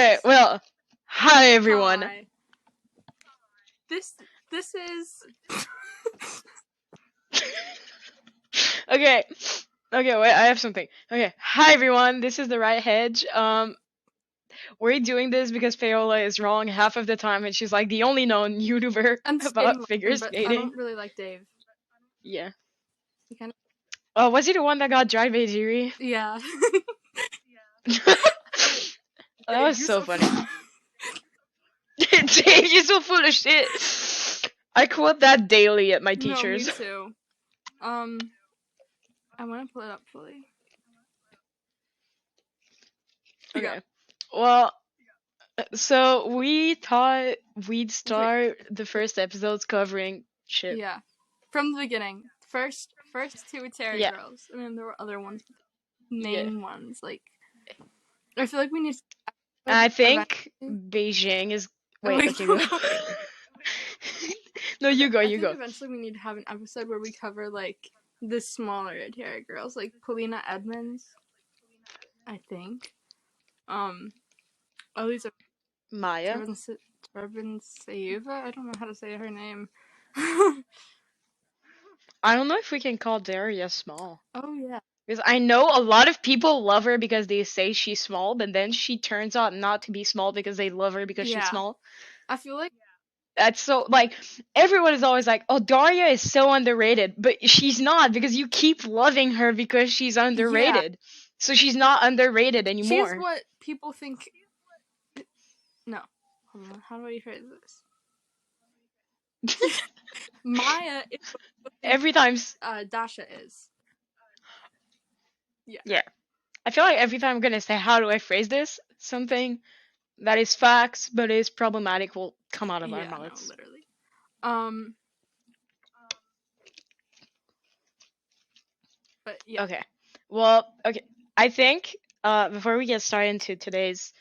Okay, well, hi everyone. Hi. This is Okay, wait, I have something. Okay, hi everyone. This is the right hedge. We're doing this because Paola is wrong half of the time, and she's like the only known YouTuber I'm about figure but I skating. don't really like Dave. Yeah. He kind of Was he the one that got drive by Ziri? yeah. That was You're so funny. full- Dave, you're so full of shit. I quote that daily at my No, me teachers. too. I want to pull it up fully. Okay. Yeah. Well, so we thought we'd start the first episodes covering shit. Yeah. From the beginning. First two Terry Yeah. girls, and then there were other ones, main ones. Like, I feel like we need. I think Beijing is. Wait, okay, go. No, you go. I You think go. eventually we need to have an episode where we cover like the smaller Terry girls, like Polina Edmonds. I think. Elisa Maya. Sayuva? I don't know how to say her name. I don't know if we can call Daria small. Oh yeah. Because I know a lot of people love her because they say she's small, but then she turns out not to be small because they love her because she's small. I feel like That's so, like, everyone is always like, oh, Daria is so underrated, but she's not because you keep loving her because she's underrated. So she's not underrated anymore. she's what people think. No. Hold on. How do I phrase this? Maya is what Every time. Dasha is. Yeah. I feel like every time I'm gonna say, how do I phrase this? Something that is facts but is problematic will come out of our mouths. No, literally. But yeah. Okay. Well, okay. I think before we get started into today's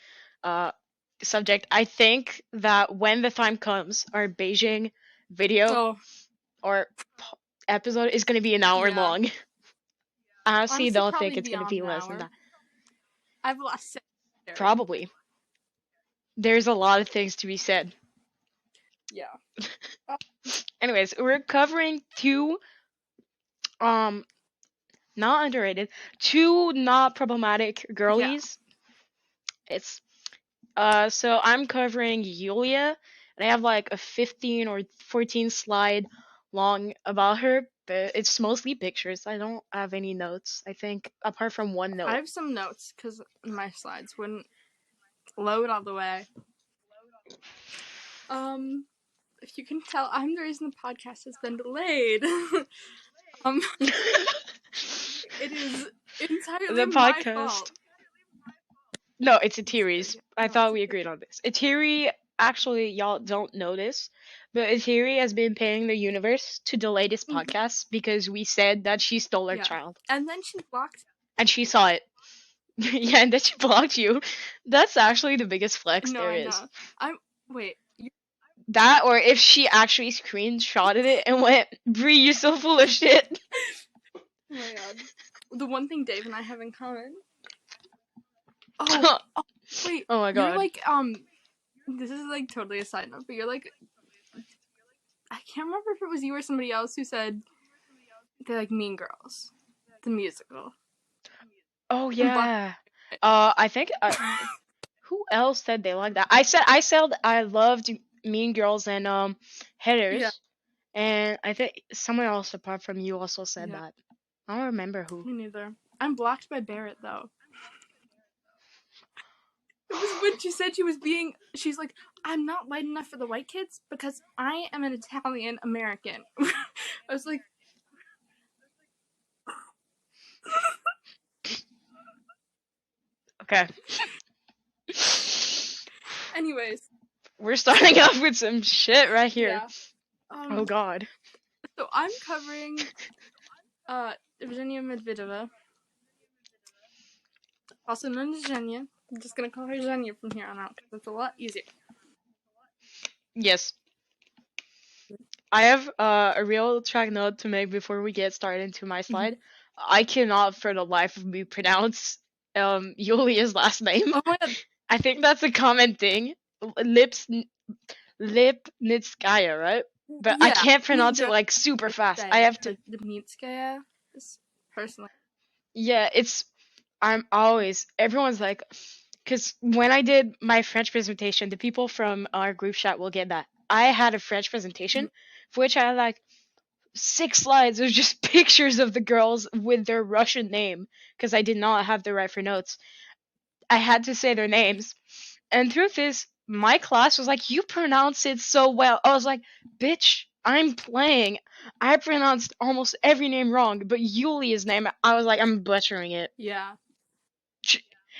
subject, I think that when the time comes, our Beijing video or episode is gonna be an hour long. I honestly don't think it's gonna be less than that. I've lost. Probably. There's a lot of things to be said. Yeah. Anyways, we're covering two not underrated, two not problematic girlies. Yeah. It's so I'm covering Yulia, and I have like a 15 or 14 slide long about her, but it's mostly pictures. I don't have any notes, I think, apart from one note. I have some notes because my slides wouldn't load all the way. If you can tell, I'm the reason the podcast has been delayed. It is entirely my fault. No, it's Atiri's. I thought we agreed on this. Atiri, actually, y'all don't know this, but Atiri has been paying the universe to delay this podcast because we said that she stole our child. And then she blocked. And she saw it. Yeah, and then she blocked you. That's actually the biggest flex there is. Wait. That, or if she actually screenshotted it and went, Bree, you're so full of shit. Oh my god. The one thing Dave and I have in common. Oh wait. Oh my god. You're like, this is like totally a side note, but you're like, I can't remember if it was you or somebody else who said they're like Mean Girls, the musical. Oh yeah. I think who else said they like that? I said I loved Mean Girls and Headers. Yeah. And I think someone else apart from you also said that. I don't remember who. Me neither. I'm blocked by Barrett though. It was when she said she's like, I'm not white enough for the white kids because I am an Italian American. I was like, okay. Anyways. We're starting off with some shit right here. Yeah. Oh god. So I'm covering Evgenia Medvedeva. Also known as Evgenia. I'm just gonna call her Evgenia from here on out because it's a lot easier. Yes. I have a real track note to make before we get started into my slide. I cannot for the life of me pronounce Yulia's last name. Oh my god. I think that's a common thing. Lips Lipnitskaya, right? But I Yeah, can't I mean, pronounce it like super they fast. I say it, have to. but Lipnitskaya is personally. Yeah, it's. I'm always. Everyone's like, because when I did my French presentation, the people from our group chat will get that. I had a French presentation, for which I had like 6 slides of just pictures of the girls with their Russian name, because I did not have the right for notes. I had to say their names. And truth is, my class was like, "You pronounce it so well." I was like, "Bitch, I'm playing. I pronounced almost every name wrong, but Yulia's name, I was like, I'm butchering it." Yeah.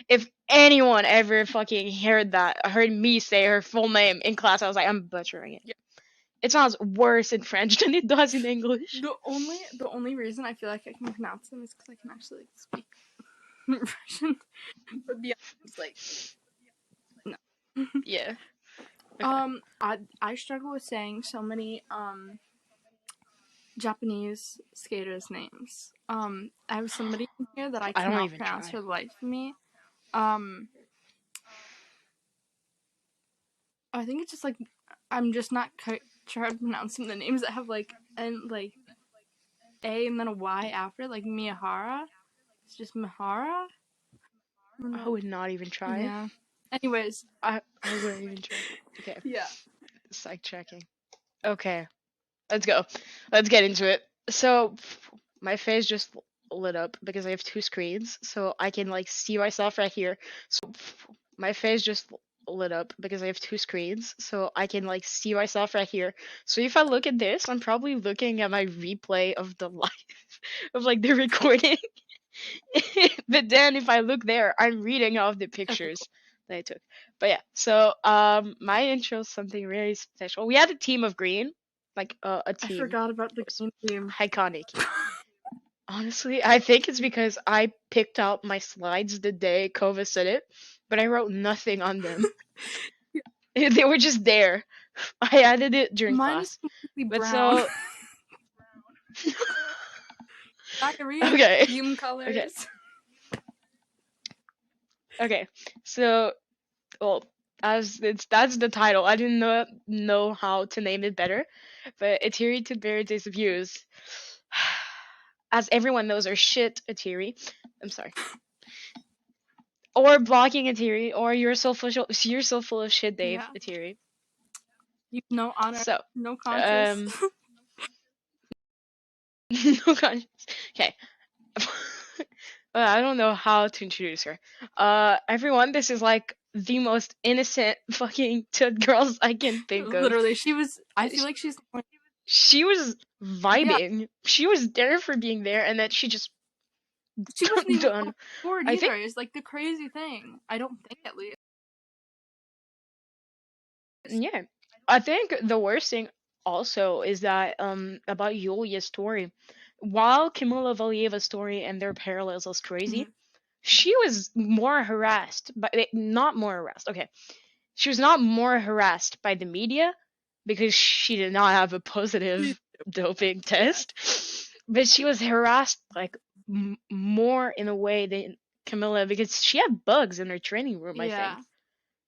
If anyone ever fucking heard me say her full name in class, I was like, I'm butchering it. Yeah. It sounds worse in French than it does in English. The only reason I feel like I can pronounce them is because I can actually like, speak Russian. But beyond it's like no. Yeah. Okay. I struggle with saying so many Japanese skaters' names. I have somebody in here that I I don't cannot even pronounce try. for the life of me. Um, I think it's just like I'm just not sure to pronounce some of the names that have like and like A and then a Y after, like Miyahara. It's just Mihara. I would not even try. Yeah. Anyways, I wouldn't even try. Okay. yeah. Psych checking. Okay. Let's go. Let's get into it. So, my face just lit up because I have two screens, so I can like see myself right here. So, my face just lit up because I have two screens, so I can like see myself right here. So if I look at this, I'm probably looking at my replay of the live of like the recording. But then if I look there, I'm reading off the Okay, cool. pictures that I took. But yeah, so my intro is something really special. We had a team of green, like a I team. forgot about the It was green team. iconic. Honestly, I think it's because I picked out my slides the day Kova said it, but I wrote nothing on them. They were just there. I added it during Mine is class. completely But brown. so I can read okay. fume Okay. colors. Okay. So well, as that's the title. I didn't know how to name it better, but Atiri to bear disabuse. As everyone knows, are shit Atiri. I'm sorry. Or blocking Atiri, or you're so full of shit, Dave Yeah. Atiri. You no honor, So, no conscience. um, no conscience. Okay. I don't know how to introduce her. Everyone, this is like the most innocent fucking tud girls I can think of. Literally, she was. I feel Sh- like she's. She was Yeah, vibing. She was there for being there, and then she just she wasn't even done. bored I either. think It's like the crazy thing. I don't think at least. yeah. I think the worst thing also is that about Yulia's story. While Kamila Valieva's story and their parallels was crazy, Mhm. she was more harassed, but not more harassed. Okay, she was not more harassed by the media because she did not have a positive doping Yeah. test, but she was harassed like more in a way than Camilla because she had bugs in her training room, I Yeah. think,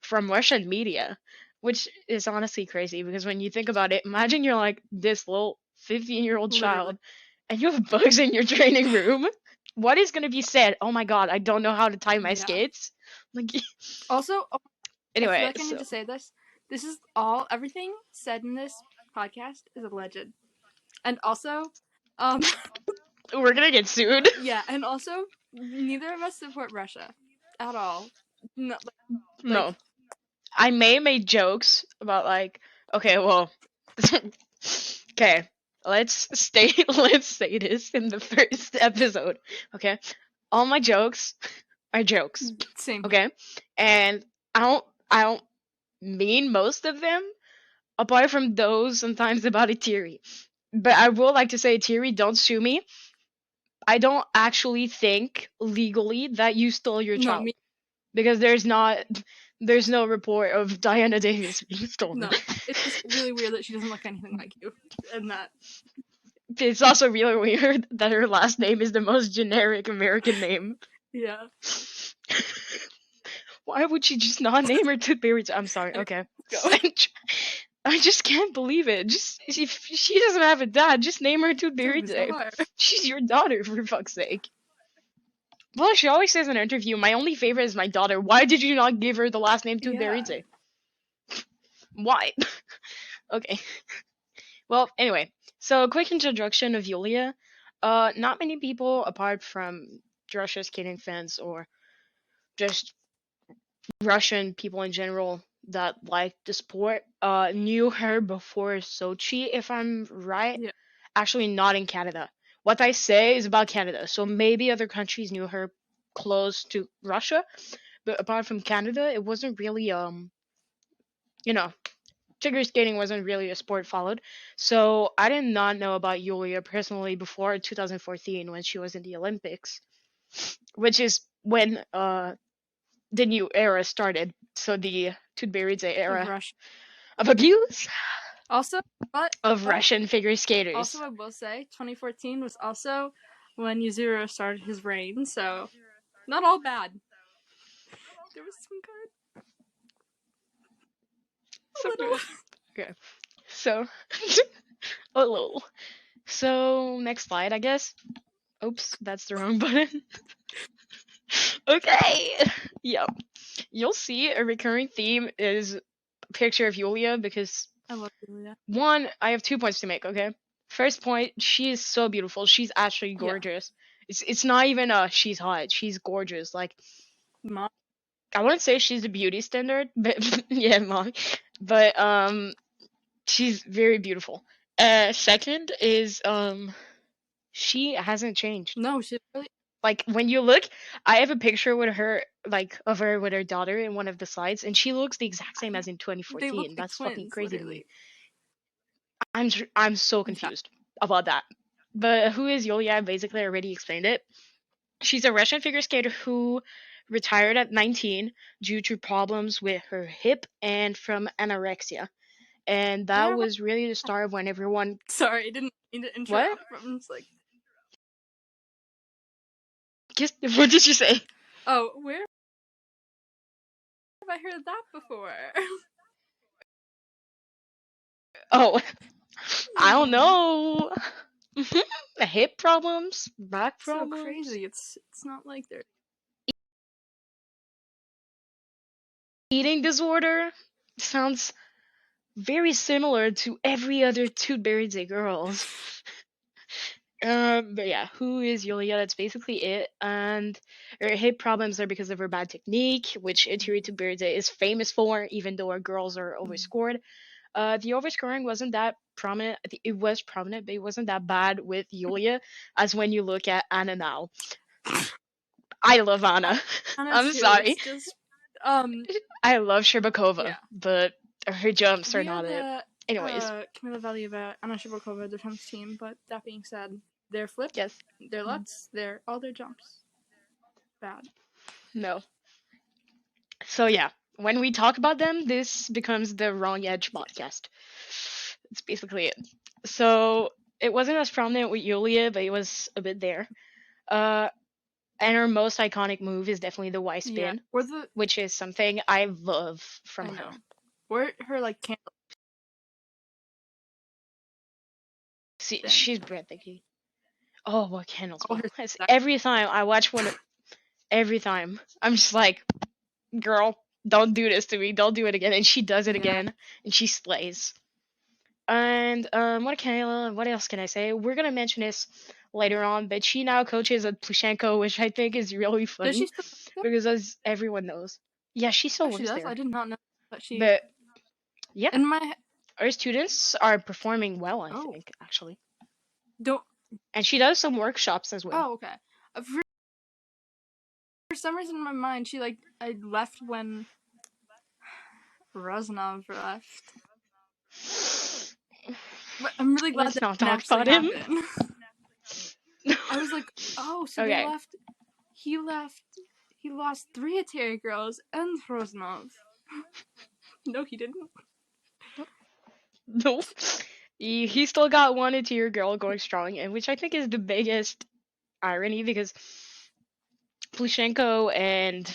from Russian media, which is honestly crazy because when you think about it, imagine you're like this little 15-year-old Literally. child and you have bugs in your training room. What is going to be said? Oh my god, I don't know how to tie my Yeah. skates. Like, Also, I feel anyway, like I need so to say this. This is everything said in this podcast is alleged. And also, um, we're gonna get sued. yeah, and also, neither of us support Russia at all. No, like, No, I may make jokes about like, okay, well, okay, let's say this in the first episode. Okay, all my jokes are jokes. same here. Okay, and I don't mean most of them, apart from those sometimes about Itiri. But I would like to say, Itiri, don't sue me. I don't actually think legally that you stole your No, child me, because there's no report of Diana Davis being stolen. no. It's just really weird that she doesn't look anything like you, and that. It's also really weird that her last name is the most generic American name. Yeah. Why would she just not name her Tudberries? I'm sorry. Anyway, Okay. let's go. I just can't believe it. Just if she doesn't have a dad, just name her So Tudberries. bizarre. She's your daughter, for fuck's sake. Well, she always says in an interview, "My only favorite is my daughter. Why did you not give her the last name Yeah. Tudberries? Why?" Okay. Well, anyway, so a quick introduction of Yulia. Not many people, apart from Russia skating fans or just Russian people in general that like the sport, knew her before Sochi, if I'm right. Yeah. Actually, not in Canada. What I say is about Canada, so maybe other countries knew her close to Russia, but apart from Canada, it wasn't really you know, figure skating wasn't really a sport followed. So I did not know about Yulia personally before 2014 when she was in the Olympics, which is when the new era started. So the Tudberidze Of era Russia. of abuse Also, of but Russian figure also skaters. I will say 2014 was also when Yuzuru started his reign, so not all bad. There was some good, a So little. good. Okay. So a little. So next slide, I guess. Oops, that's the wrong button. Okay. Yep. You'll see a recurring theme is a picture of Yulia because I love Yulia. one, I have 2 points to make, okay? First point, she is so beautiful. She's actually Yeah. gorgeous. It's not even she's hot. She's gorgeous. Like Mom. I wouldn't say she's the beauty standard, but yeah, mom. But she's very beautiful. Second is she hasn't changed. No, she's really. Like when you look, I have a picture with her, like of her with her daughter in one of the slides, and she looks the exact same as in They look 2014. like That's fucking twins, crazy to me. literally. I'm so Yeah. confused about that. But who is Yulia? I basically already explained it. She's a Russian figure skater who retired at 19 due to problems with her hip and from anorexia. And that Where have I? was really the start of when everyone. Sorry, I didn't mean to What? interrupt. I'm just like, Just, what did you say? oh, where have I heard that before? Oh, I don't Hmm. know. Hip problems, back So problems, crazy. It's not like they're. eating disorder. Sounds very similar to every other Two-Berries girls. But yeah, who is Yulia? That's basically it. And her hip problems are because of her bad technique, which Itiri Two-Berries is famous for, even though her girls are overscored. The overscoring wasn't that prominent. I think it was prominent, but it wasn't that bad with Yulia as when you look at Anna now. I love Anna. Anna I'm too. sorry. It's just I love Sherbakova, yeah. but her jumps are We are not it. the Anyways, Kamila Valieva, Anna Shibakova, their tennis team. But that being said, their flip, yes. their lutz, their all their jumps, bad. No. So yeah, when we talk about them, this becomes the Wrong Edge Yeah. podcast. That's basically it. So it wasn't as prominent with Yulia, but it was a bit there. Uh, and her most iconic move is definitely the Y Yeah. spin, Or the which is something I love I from her. know. Or her like candle See, thing. she's breathtaking. Oh, what candles All ball! her It's sex. every time I watch one, every time I'm just like, girl, don't do this to me. Don't do it again. And she does it Yeah. again, and she slays. And what else can I say? We're gonna mention this later on, but she now coaches at Plushenko, which I think is really Does she funny still work there? because as everyone knows, yeah, she Oh, still she works does. I there. did not know that she. But yeah, In my our students are performing well, I oh think, actually. don't. And she does some workshops as well. Oh okay. For some reason in my mind, she like I left when Rosanov left. But I'm really glad Let's that not didn't talk actually about him. happen. I was like, oh, so they Okay. left. He left. He lost 3 Atari girls and Rosanov. No, he didn't. Nope. He still got one into your girl going strong, and which I think is the biggest irony because Plushenko and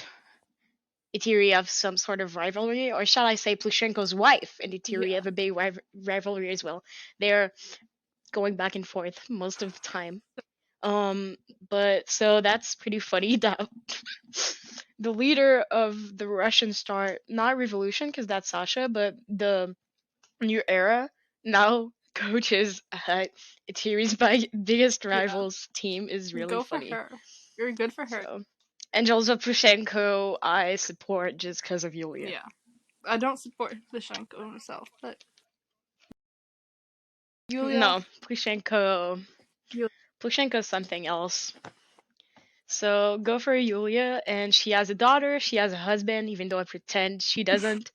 theory of some sort of rivalry, or shall I say, Plushenko's wife in the theory Yeah. of a big rivalry as well. They're going back and forth most of the time. Um, but so that's pretty funny that the leader of the Russian Star, not Revolution, because that's Sasha, but the New Era now coaches a series by biggest Yeah. rivals team is really Go for funny. her. Very good for her. So, and also Pushenko, I support just because of Yulia. Yeah. I don't support Plushenko himself, but Yulia. No, Pushenko. Yulia. Pushenko's something else. So go for Yulia, and she has a daughter. She has a husband, even though I pretend she doesn't.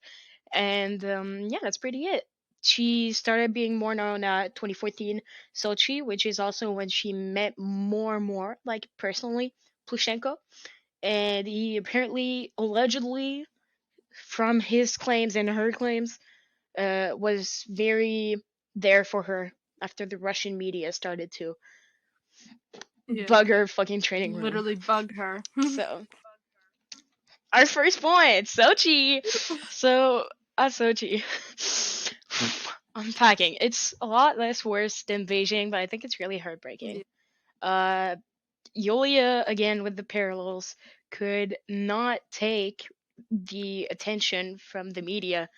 And yeah, that's pretty it. She started being more known at 2014 Sochi, which is also when she met more, like personally, Plushenko. And he apparently, allegedly, from his claims and her claims, was very there for her after the Russian media started to Yeah. bug her fucking training room. Literally bug her. So, our first point, Sochi. So, at Sochi, unpacking. It's a lot less worse than Beijing, but I think it's really heartbreaking. Yeah. Uh, Yulia, again with the parallels, could not take the attention from the media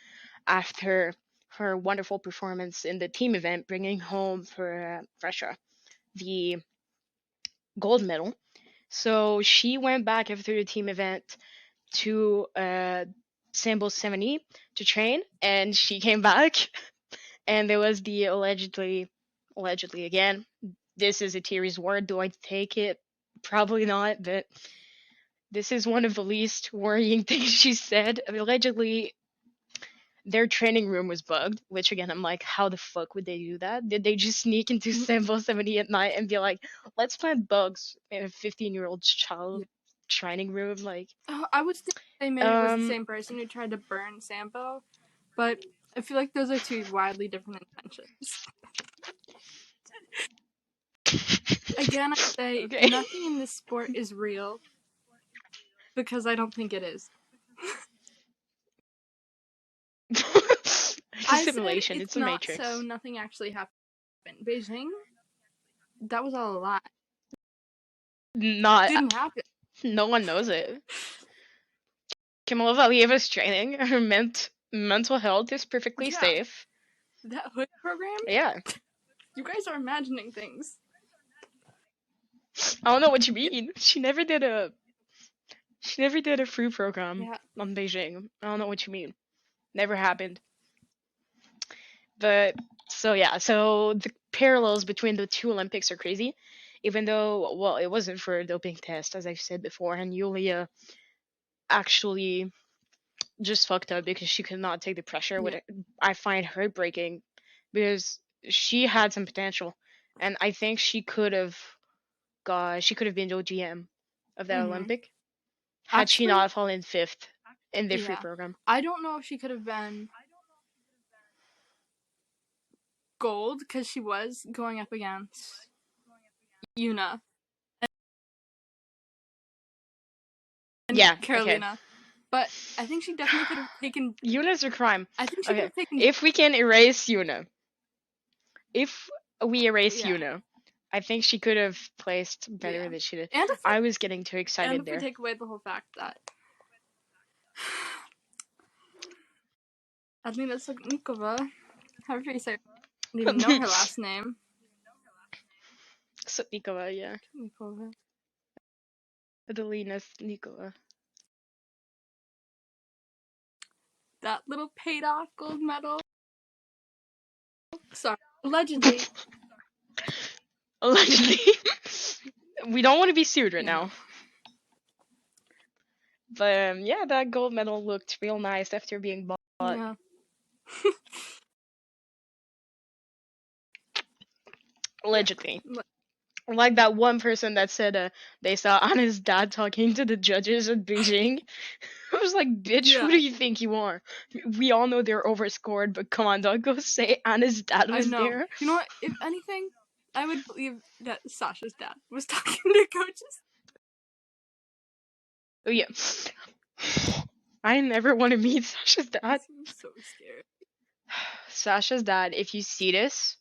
after her wonderful performance in the team event, bringing home for Russia the gold medal. So she went back after the team event to Sambo 70 to train, and she came back, and there was the allegedly again. This is a Thierry's word. Do I take it? Probably not, but this is one of the least worrying things she said. I mean, allegedly, their training room was bugged, which again, I'm like, how the fuck would they do that? Did they just sneak into Sambo 70 at night and be like, let's plant bugs in a 15-year-old child Yeah. training room? Like, I was thinking they maybe it was the um, same person who tried to burn Sambo, but I feel like those are two wildly different intentions. Again, I say okay. nothing in this sport is real because I don't think it is. It's a I said simulation. it's It's a not so matrix. nothing actually happened. Beijing, that was all a lie. Not. Didn't happen. No one knows it. Kamala Valieva's training. Her mental health is perfectly Yeah, safe. that hood program. Yeah. You guys are imagining things. I don't know what you Yeah. mean. She never did a free program Yeah. on Beijing. I don't know what you mean. Never happened. But so yeah, so the parallels between the two Olympics are crazy. Even though, well, it wasn't for a doping test, as I've said before, and Yulia actually just fucked up because she could not take the pressure. Yeah. What I find heartbreaking, because she had some potential, and I think she could have been the GM of that Mm-hmm. Olympic had she Actually, not fallen fifth in the free yeah. program. I don't know if she could have been gold because she was going up against Yuna and Yeah, okay. Carolina, but I think she definitely could have taken. Yuna's a crime. I think she could Okay, have taken. if we can erase Yuna, if we erase Yeah. Yuna, I think she could have placed better Yeah. than she did. And if I was getting too and excited if we there. take away the whole fact that Adelina Sotnikova, however you say, I don't even know her last name. Sotnikova, yeah. Sotnikova. Adelina Sotnikova. That little paid off gold medal. Sorry, allegedly. Allegedly. We don't want to be sued right Yeah. now. But yeah, that gold medal looked real nice after being bought. Yeah. Allegedly. Yeah. Like that one person that said they saw Anna's dad talking to the judges at Beijing. I was like, bitch, who Yeah. do you think you are? We all know they're overscored, but come on, don't go say Anna's dad I was know. there. You know what? If anything, I would believe that Sasha's dad was talking to coaches. Oh yeah. I never want to meet Sasha's dad. I'm so scared. Sasha's dad, if you see this,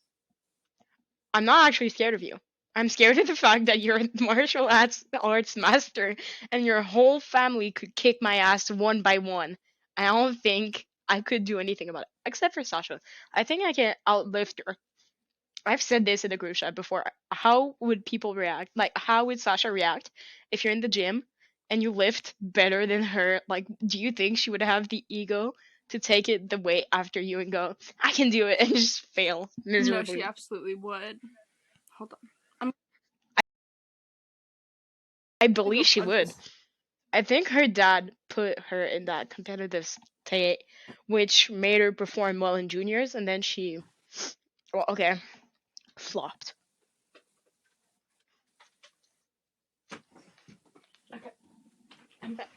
I'm not actually scared of you. I'm scared of the fact that you're a martial arts master and your whole family could kick my ass one by one. I don't think I could do anything about it, except for Sasha. I think I can outlift her. I've said this in the group chat before. How would people react? Like, how would Sasha react if you're in the gym and you lift better than her? Like, do you think she would have the ego to take it the weight after you and go, I can do it, and just fail No, she miserably? absolutely would. Hold on. I'm I gonna go believe she plug would. this. I think her dad put her in that competitive state, which made her perform well in juniors, and then she, well, okay, flopped. Okay, I'm back.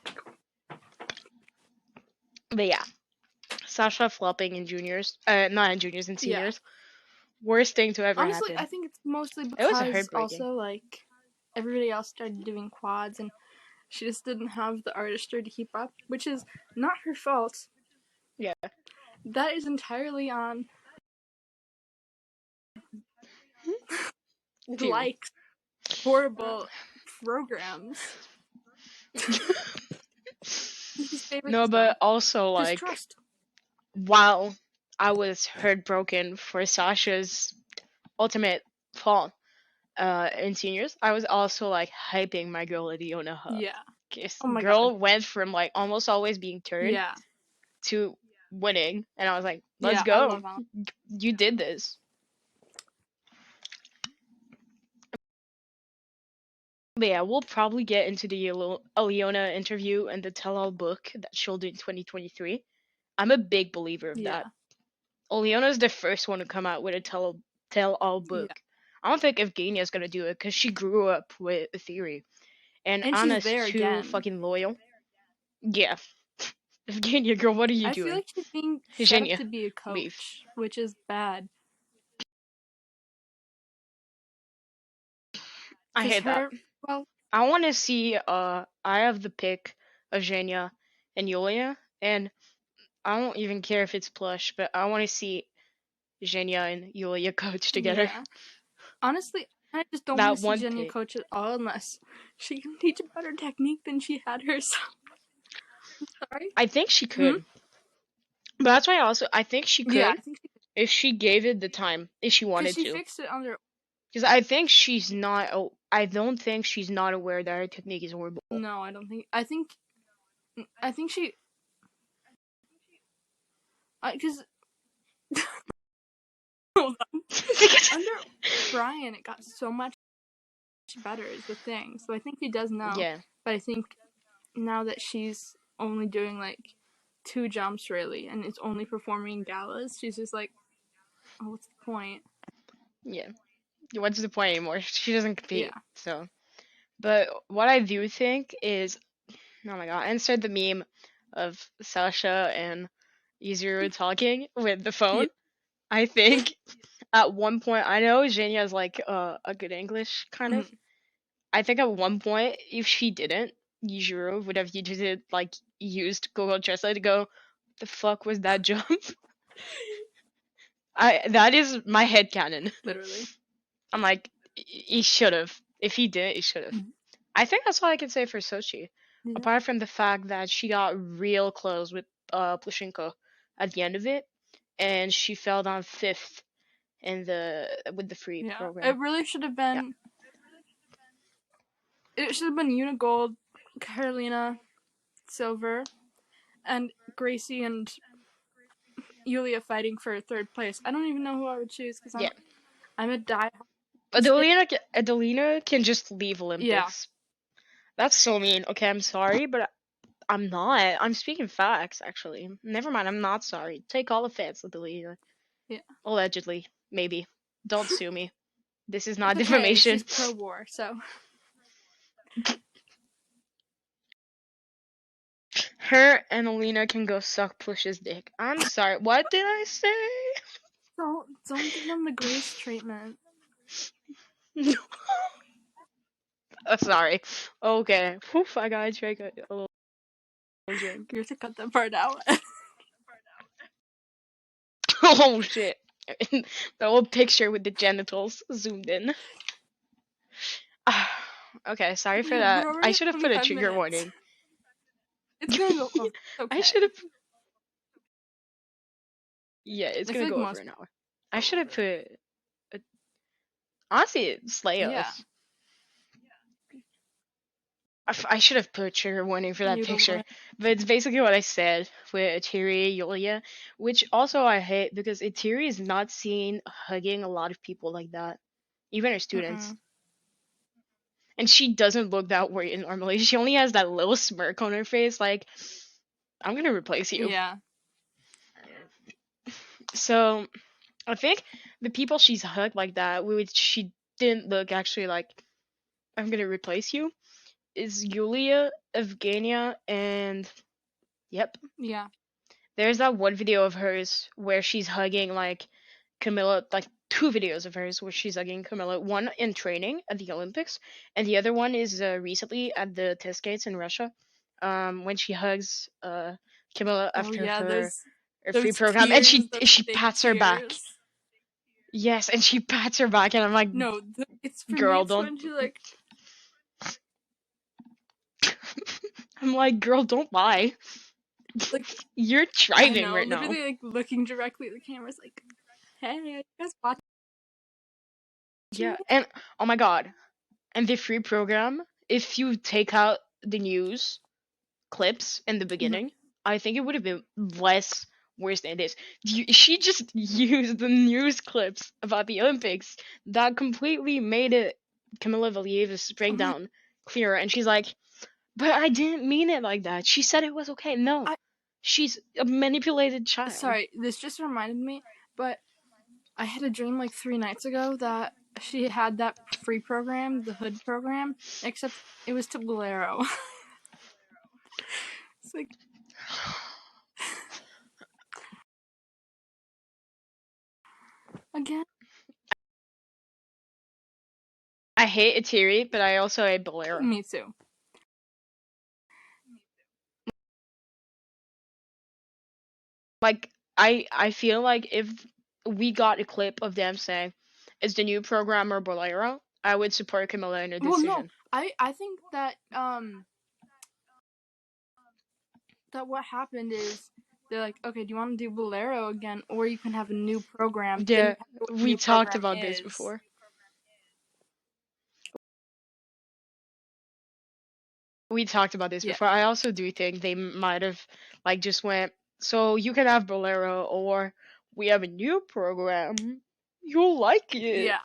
But yeah, Sasha flopping in juniors, not in juniors, in Yeah. seniors. Worst thing to ever Honestly, I happen. think it's mostly It was because heartbreaking. also like everybody else started doing quads and she just didn't have the artistry to keep up, which is not her fault. Yeah. That is entirely on Dude. like horrible programs. His favorite No, song, but also like Distrust. while I was heartbroken for Sasha's ultimate fall in seniors, I was also like hyping my girl Leona up. Yeah. This Oh my god. girl went from like almost always being third Yeah. to winning, and I was like, "Let's Yeah, I go! love Alan. You did this." But yeah, we'll probably get into the Aliona interview and the tell-all book that she'll do in 2023. I'm a big believer of that. Yeah. Oleona's the first one to come out with a tell-all Yeah. book. I don't think Evgenia's gonna do it because she grew up with a theory, and And she's Anna's there too again. fucking loyal. Yeah, Evgenia, girl, what are you I feel doing? like she's being set up Evgenia, to be a leave. coach, which is bad. I Because hate that. her, well, I want to see. I have the pick of Evgenia and Yulia, and I don't even care if it's plush, but I want to see Evgenia and Yulia coach together. yeah. Honestly, I just don't want That to see one Jenny pick. coach at all unless she can teach a better technique than she had herself. Sorry? I think she Hmm? could, but that's why I think she Yeah, could I think she if she gave it the time, if she because wanted she to. fixed it under. Because I think she's not. Oh, I don't think she's not aware that her technique is horrible. No, I don't think. I think she. Because under Brian, it got so much better, is the thing. So I think she does know. Yeah, But I think now that she's only doing like 2 jumps really and is only performing galas, she's just like, oh, what's the point? yeah. What's the point anymore? She doesn't Yeah. compete. So, but what I do think is, oh my god, insert the meme of Sasha and Izuru talking with the Yeah. phone. I think at one point, I know Xenia is like a good English kind of. Mm-hmm. I think at one point, if she didn't, Yujiro would have used it like used Google Translate to go, the fuck was that jump? I that is my head canon. Literally. I'm like, he should have. If he did, he should have. Mm-hmm. I think that's all I can say for Sochi. Yeah. Apart from the fact that she got real close with Plushenko at the end of it, and she fell down fifth in the with the free Yeah. program. It really should have Yeah, been. It should have been Unigold, Carolina, Silver, and Gracie and Yulia fighting for third place. I don't even know who I would choose because yeah. I'm a die. Adelina can just leave Yeah. Olympics. That's so mean. Okay, I'm sorry, but I'm not. I'm speaking facts, actually. Never mind, I'm not sorry. Take all offense, Adelina. Yeah. Allegedly, maybe. Don't sue me. This is not It's okay. defamation. She's pro war, so Her and Alina can go suck Push's dick. I'm sorry. What did I say? don't give them the Grace treatment. Sorry. Okay. Oof, I gotta check a little. drink. You have to cut that part out. Oh shit. The old picture with the genitals zoomed in. Okay, sorry for We're that. I already at should have put a 25 trigger minutes. warning. It's gonna go. Oh, I okay. should have. Yeah, it's I gonna feel like go over most. an hour. I should have put. A, honestly, slay Yeah. us. I should have put a trigger warning for that Noodle picture, woman. but it's basically what I said with Atiri Yulia, which also I hate because Atiri is not seen hugging a lot of people like that, even her students. And she doesn't look that worried normally. She only has that little smirk on her face, like, I'm gonna replace you. Yeah. So I think the people she's hugged like that, which she didn't look actually like, I'm gonna replace you, is Yulia, Evgenia, and yep. Yeah. There's that one video of hers where she's hugging like Camilla, like two videos of hers where she's hugging Camilla. One in training at the Olympics, and the other one is recently at the test gates in Russia. When she hugs Camilla Oh after yeah. her free Those program, and tears. Those she fake pats her back. tears. Yes, and she pats her back, and I'm like, No, it's for me. girl, It's don't. when she like. I'm like, girl, don't lie. Like You're I driving know, right now. literally like looking directly at the camera. It's like, hey, are you guys watching? Yeah, and oh my god, and the free program, if you take out the news clips in the Mhm. beginning, I think it would have been less worse than it is. She just used the news clips about the Olympics that completely made it Camilla Valieva's I'm like, breakdown clearer, and she's like, but I didn't mean it like that. She said it was okay. No, I she's a manipulated child. sorry, this just reminded me, but I had a dream like 3 nights ago that she had that free program, the hood program, except it was to Bolero. It's like again. I hate Atiri, but I also hate Bolero. Me too. Like I feel like if we got a clip of them saying it's the new programmer Bolero, I would support Camilla in her Well, no, decision. I think that that what happened is they're like, okay, do you want to do Bolero again, or you can have a new program? Then you Yeah, have to know what the we new talked program about this is. before. We talked about this Yeah. before. I also do think they might have like just went, so you can have Bolero or we have a new program. You'll like it. Yeah.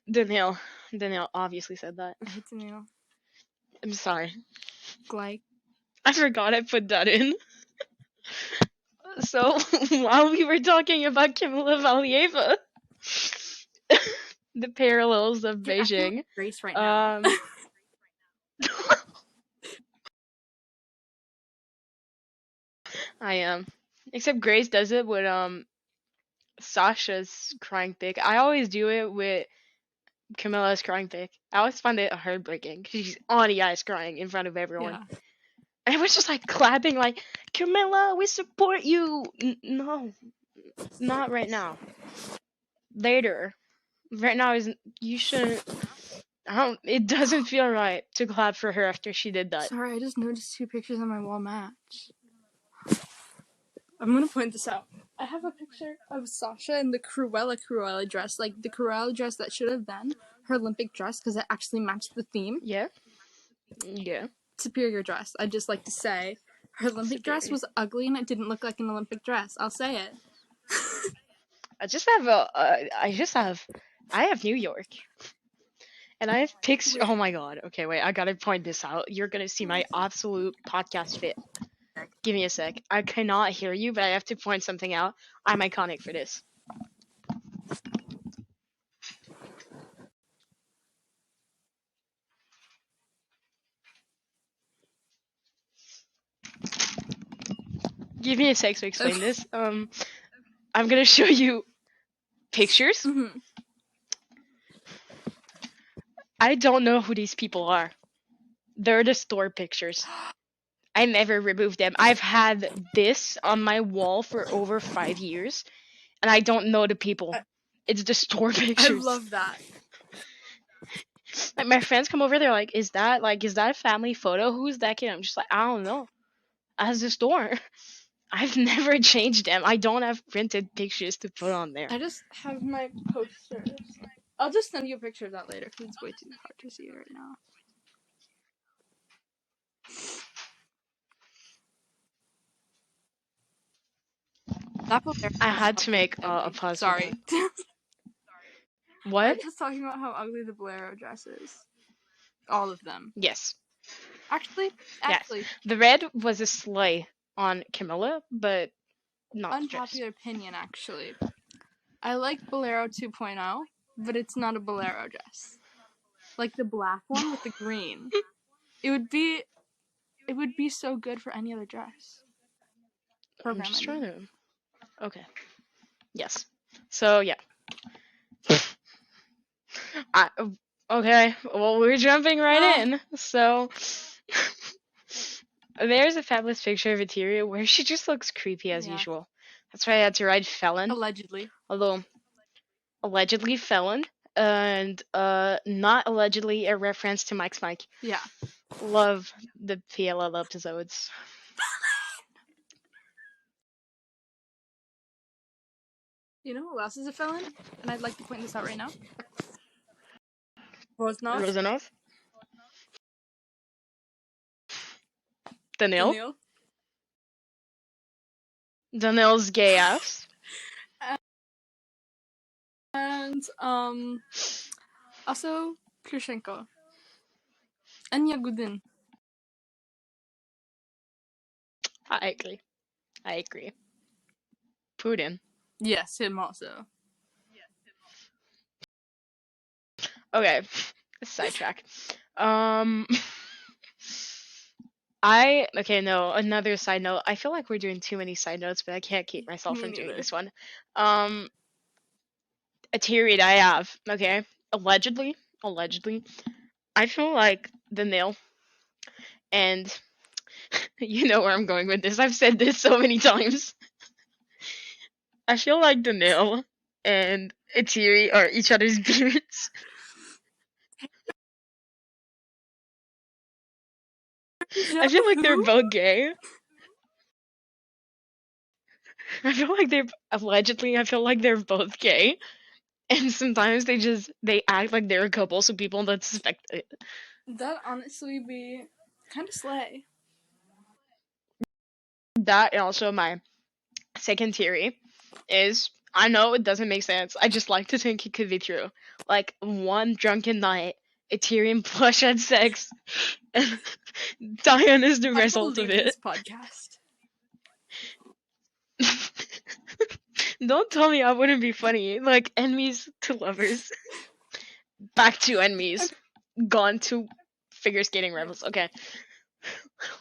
Danielle. Danielle obviously said that. I hate to know. I'm sorry. Like, I forgot I put that in. So while we were talking about Camila Valieva, the parallels of I feel like Beijing. Grace right now. I am. Except Grace does it with Sasha's crying pic. I always do it with Camilla's crying pic. I always find it heartbreaking. She's on the ice crying in front of everyone. Yeah. And it was just like clapping like, Camilla, we support you. No, not right now. Later. Right now is you shouldn't. I don't. It doesn't feel right to clap for her after she did that. Sorry, I just noticed 2 pictures on my wall match. I'm gonna point this out. I have a picture of Sasha in the Cruella dress, like the Cruella dress that should have been her Olympic dress because it actually matched the theme. Yeah. Yeah. Superior dress. I'd just like to say her Olympic dress Superior. was ugly and it didn't look like an Olympic dress. I'll say it. I have New York. And I have pics. Wait. Oh my god. Okay, wait. I gotta point this out. You're gonna see my absolute podcast fit. Give me a sec. I cannot hear you, but I have to point something out. I'm iconic for this. Give me a sec to explain this. I'm gonna show you pictures. Mm-hmm. I don't know who these people are. They're the store pictures. I never removed them. I've had this on my wall for over 5 years, and I don't know the people. I, It's the store I pictures. love that. Like my friends come over, they're like, is that a family photo? Who's that kid?" I'm just like, I don't know. As the store. I've never changed them. I don't have printed pictures to put on there. I just have my posters. I'll just send you a picture of that later because it's way too hard to see right now. That Bolero I is had to fucking make a ugly. pause for Sorry. that. I What? was just talking about how ugly the Bolero dress is. All of them. Yes. Actually, Yes. actually, The red was a sleigh on Camilla, but not the dress. unpopular opinion, actually. I like Bolero 2.0, but it's not a Bolero dress. Like the black one with the green. It would be so good for any other dress. I'm Program, I just trying mean. to. Okay. Yes. So yeah. I, okay. Well, we're jumping right Ah, in. So there's a fabulous picture of Eteria where she just looks creepy as yeah. usual. That's why I had to write felon, Allegedly. although allegedly felon and not allegedly a reference to Mike's Mike. Yeah. Love the PLL episodes. You know who else is a felon? And I'd like to point this out right now. Rosnov. Rosanov, Daniel, Daniil. Daniel's gay ass. And also Krishenko. And Yagudin. I agree. I agree. Putin. Yes, him also. Okay, sidetrack. Um, I okay no another side note. I feel like we're doing too many side notes, but I can't keep myself Me from doing neither. this one. Um, a theory that I have. Okay, allegedly, I feel like the nail, and you know where I'm going with this. I've said this so many times. I feel like the nail and Itiri are each other's beards. I feel like they're Who? both gay. I feel like they're allegedly. I feel like they're both gay, and sometimes they act like they're a couple, so people don't suspect it. That honestly be kind of slay. That and also my second theory is I know it doesn't make sense. I just like to think it could be true. Like one drunken night, Ethereum plush had sex, and Diane is the I will result of leave it. this podcast. Don't tell me I wouldn't be funny. Like enemies to lovers, back to enemies, gone to figure skating rivals. Okay,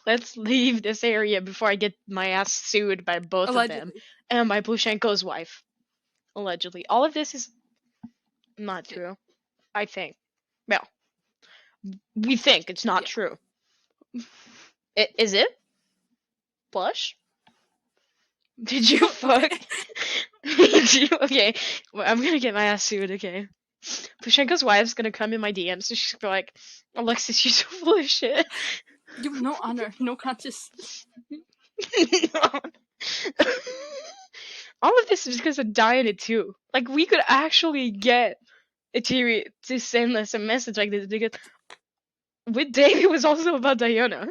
let's leave this area before I get my ass sued by both of them Allegedly. and by Plushenko's wife. Allegedly, all of this is not true. I think. Well, we think it's not Yeah. true. Is it? Plush? Did you fuck? Okay. Did you? Okay. Well, I'm gonna get my ass sued, okay? Plushenko's wife's gonna come in my DMs, so she's gonna be like, Alexis, you're so full of shit. You have no honor, no conscience. All of this is because of Diana, too. Like, we could actually get Itiri to send us a message like this because with Dave, it was also about Diana.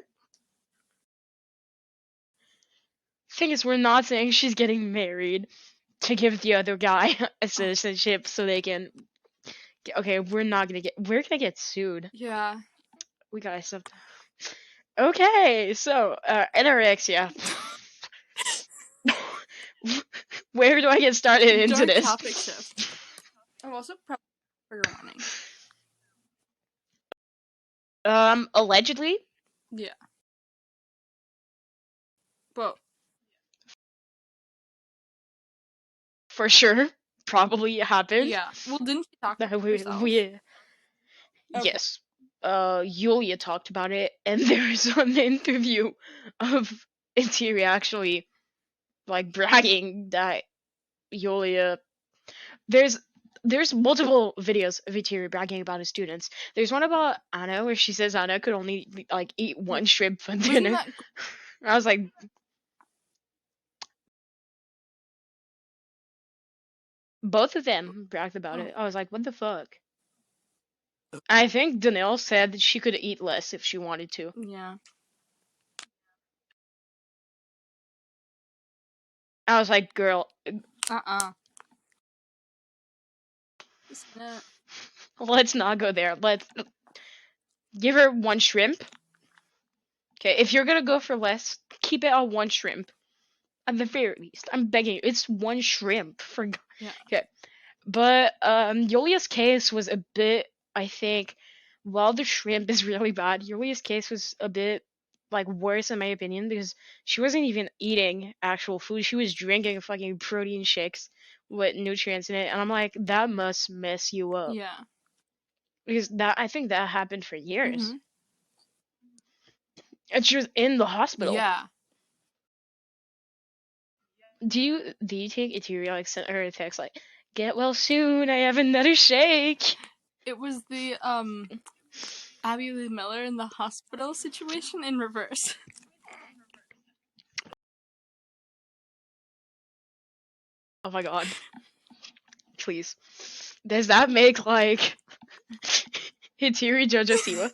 Thing is, we're not saying she's getting married to give the other guy a citizenship so they can. Okay, we're gonna get sued. Yeah. We gotta stop. Okay, so anorexia. Where do I get started into Dark this? topic shift. I'm also probably trigger warning. Allegedly, Yeah. But for sure, probably happened. yeah. Well, didn't she talk That about it herself? Okay. Yes. Yulia talked about it, and there's an interview of Intiri actually like bragging that Yulia. There's there's multiple videos of Intiri bragging about his students. There's one about Anna where she says Anna could only like eat Yeah. one shrimp for Wasn't dinner. that I was like, both of them bragged about oh it. I was like, what the fuck? I think Danielle said that she could eat less if she wanted to. yeah. I was like, girl, Uh-uh. Just gonna let's not go there. Let's give her one shrimp. Okay, if you're gonna go for less, keep it on one shrimp. At the very least, I'm begging you. It's one shrimp for. yeah. Okay, but Yulia's case was a bit. I think, while the shrimp is really bad, Yulia's case was a bit like worse in my opinion because she wasn't even eating actual food. She was drinking fucking protein shakes with nutrients in it, and I'm like, that must mess you up Yeah. because that I think that happened for years, Mm-hmm. and she was in the hospital. Yeah. Do you take Ethereal like sent her a text like, "Get well soon. I have another shake." It was the Abby Lee Miller in the hospital situation in reverse. Oh my god, please. Does that make like Hitiri Jojo Siwa?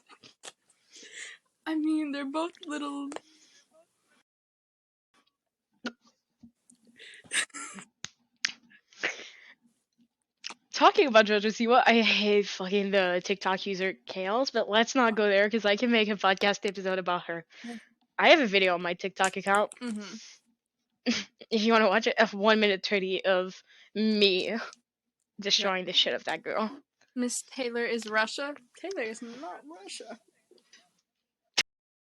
I mean, they're both little. Talking about Jojo Siwa, I hate fucking the TikTok user Chaos, but let's not go there because I can make a podcast episode about her. I have a video on my TikTok account. Mm-hmm. If you want to watch it, of 1 minute 30 of me Yeah. destroying the shit of that girl. Miss Taylor is Russia. Taylor is not Russia.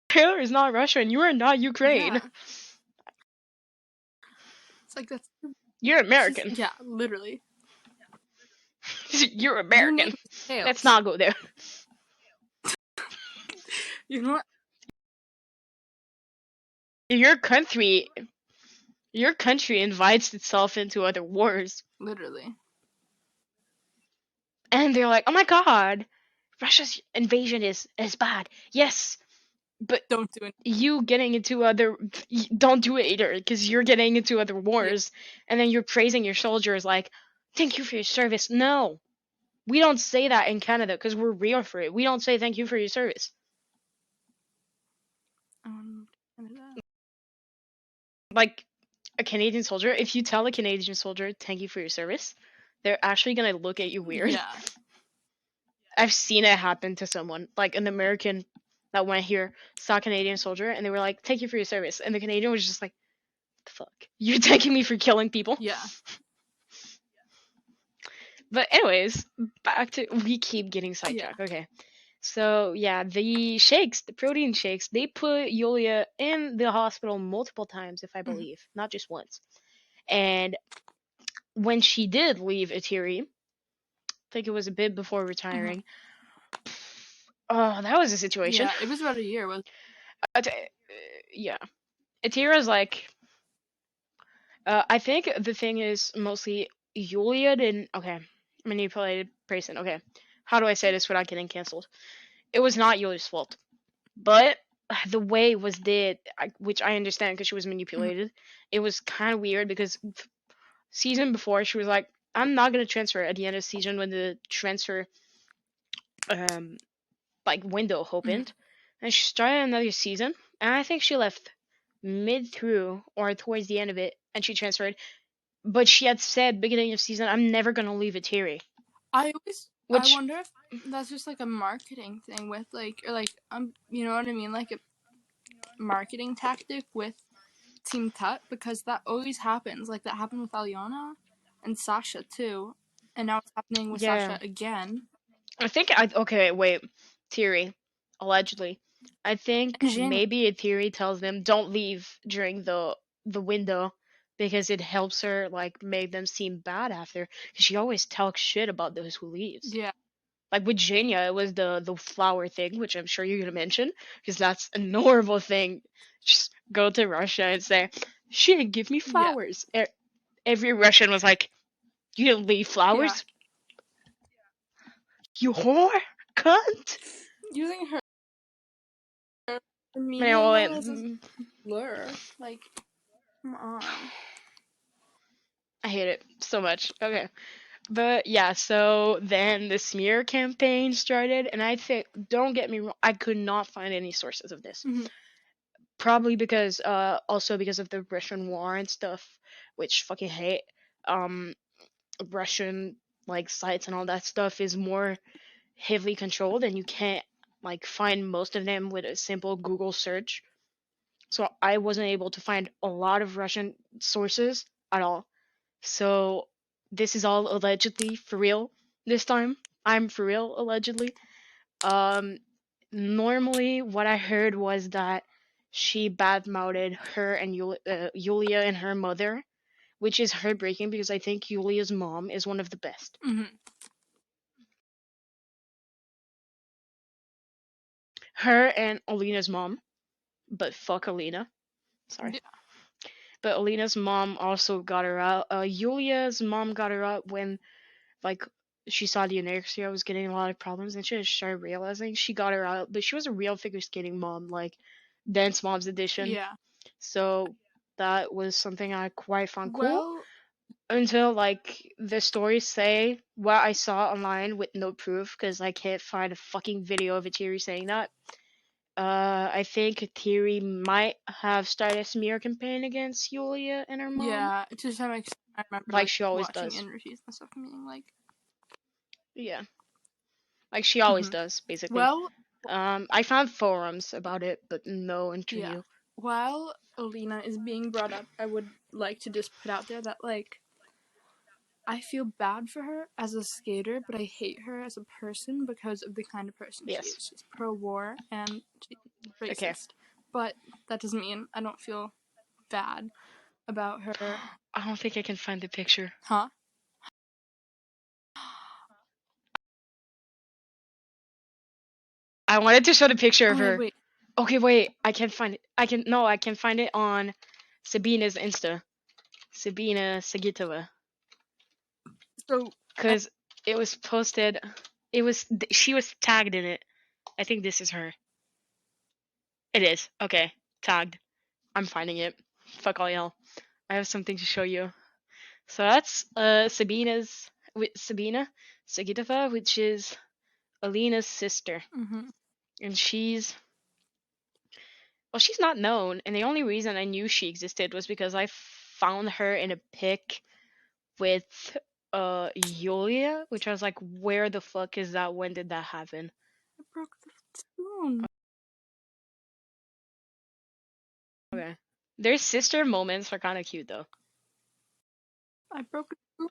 Taylor is not Russian. You are not Ukraine. Yeah. It's like that's. You're American. Yeah, literally. You're Your name American. is Tails. Let's not go there. You know what? Your country invites itself into other wars. Literally. And they're like, oh my god, Russia's invasion is bad. Yes, but Don't do it. you getting into other don't do it either because you're getting into other Yeah. wars and then you're praising your soldiers like, thank you for your service. No, we don't say that in Canada because we're real for it. We don't say thank you for your service. Like a Canadian soldier, if you tell a Canadian soldier thank you for your service, they're actually gonna look at you weird. Yeah. I've seen it happen to someone, like an American that went here, saw a Canadian soldier, and they were like, thank you for your service. And the Canadian was just like, the fuck? You're thanking me for killing people? Yeah. But anyways, back to, we keep getting sidetracked. Yeah. Okay. So yeah, the shakes, the protein shakes, they put Yulia in the hospital multiple times, if I believe, not just once. And when she did leave Atiri, I think it was a bit before retiring. Oh, that was a situation. Yeah, it was about a year. Was Yeah, Atira's like, I think the thing is mostly Yulia didn't. Okay, manipulated person. Okay, how do I say this without getting canceled? It was not Yulia's fault, but the way it was did, which I understand because she was manipulated, it was kind of weird because season before she was like, I'm not gonna transfer at the end of season when the transfer like window opened, and she started another season, and I think she left mid through or towards the end of it, and she transferred. But she had said beginning of season, I'm never gonna leave Atiri. I Which wonder if that's just like a marketing thing with like, or like you know what I mean, like a marketing tactic with Team Tut, because that always happens. Like that happened with Alyona and Sasha too, and now it's happening with yeah, Sasha again. I think okay wait, Thierry, allegedly, I think Jenny. maybe a Thierry tells them don't leave during the window because it helps her like make them seem bad after because she always talks shit about those who leaves. Yeah. Like with Jania, it was the flower thing, which I'm sure you're gonna mention, because that's a normal thing. Just go to Russia and say, "She didn't give me Yeah. flowers." Every Russian was like, "You didn't leave Yeah. flowers, you whore, cunt." Using her Man, well, meaning as a slur. Like, come on. I hate it so much. Okay. But yeah, so then the smear campaign started, and I think, don't get me wrong, I could not find any sources of this. Mhm. Probably because, also because of the Russian war and stuff, which fucking hate. Um, Russian like sites and all that stuff is more heavily controlled, and you can't like find most of them with a simple Google search. So I wasn't able to find a lot of Russian sources at all. So this is all allegedly for real this time. I'm for real allegedly. Um Normally what I heard was that she badmouthed her and Yulia and her mother, which is heartbreaking because I think Yulia's mom is one of the best. Mhm. Her and Alina's mom, but fuck Alina. Sorry. Yeah. But Alina's mom also got her out. Yulia's mom got her out when like she saw the anorexia was getting a lot of problems, and she just started realizing she got her out. But she was a real figure skating mom, like Dance Moms edition. Yeah. So that was something I quite found cool Well, until like the stories say what I saw online with no proof because I can't find a fucking video of a Thierry saying that. I think Thierry might have started a smear campaign against Yulia and her mom, yeah, to some extent, I remember like like she always watching does. interviews and stuff and being like, Yeah, like she always mhm. does, basically. Well, I found forums about it, but no yeah. interview. While Alina is being brought up, I would like to just put out there that like I feel bad for her as a skater, but I hate her as a person because of the kind of person she Yes. is. She's pro-war and she's Okay. racist. But that doesn't mean I don't feel bad about her. I don't think I can find the picture. Huh? I wanted to show the picture of Okay, her. wait. Okay, wait. I can find it. I can find it on Sabina's Insta. Sabina Sagitova. So, Cause it was posted. She was tagged in it. I think this is her. It is. Okay. Tagged. I'm finding it. Fuck all y'all. I have something to show you. So that's Sabina's with Sabina Sagitova, which is Alina's sister. mhm. And she's not known, and the only reason I knew she existed was because I found her in a pic with Yulia, which I was like, where the fuck is that? When did that happen? I broke the spoon. Okay. Their sister moments are kind of cute though. I broke the spoon.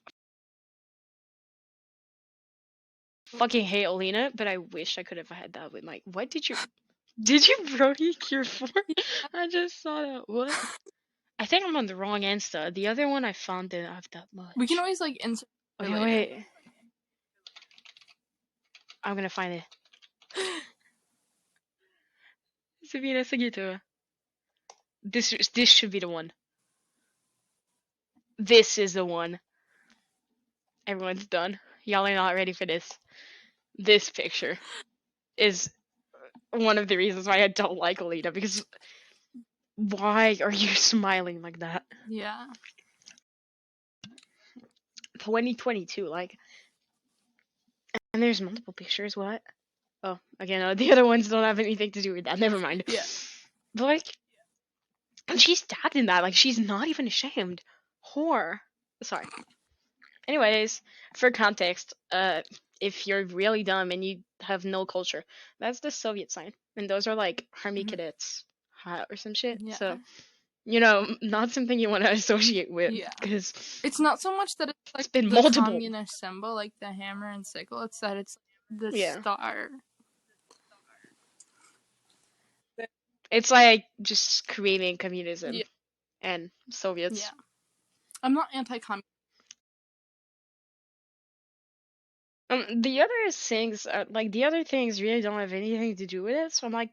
Fucking hate Alina, but I wish I could have had that with my. What did you break your fork? I just saw that. What? I think I'm on the wrong Insta. The other one I found didn't have that We can much. always like insert it Okay, later. wait. I'm gonna find it. Sabina Sagito. This should be the one. This is the one. Everyone's done. Y'all are not ready for this. This picture is one of the reasons why I don't like Alina, because why are you smiling like that? Yeah. 2022, like, and there's multiple pictures. What? Oh, again, the other ones don't have anything to do with that. Never mind. Yeah. But like, and she's tagged in that. Like, she's not even ashamed. Whore. Sorry. Anyways, for context, if you're really dumb and you have no culture, that's the Soviet sign, and those are like army Mhm. cadets hat or some shit. Yeah. So not something you want to associate with, Yeah. because It's not so much that it's it's like been the multiple. communist symbol, like the hammer and sickle. It's that it's the Yeah, star. it's like just creating communism Yeah. and Yeah. Soviets. I'm not anti-communist. The other things, the other things really don't have anything to do with it. So I'm like,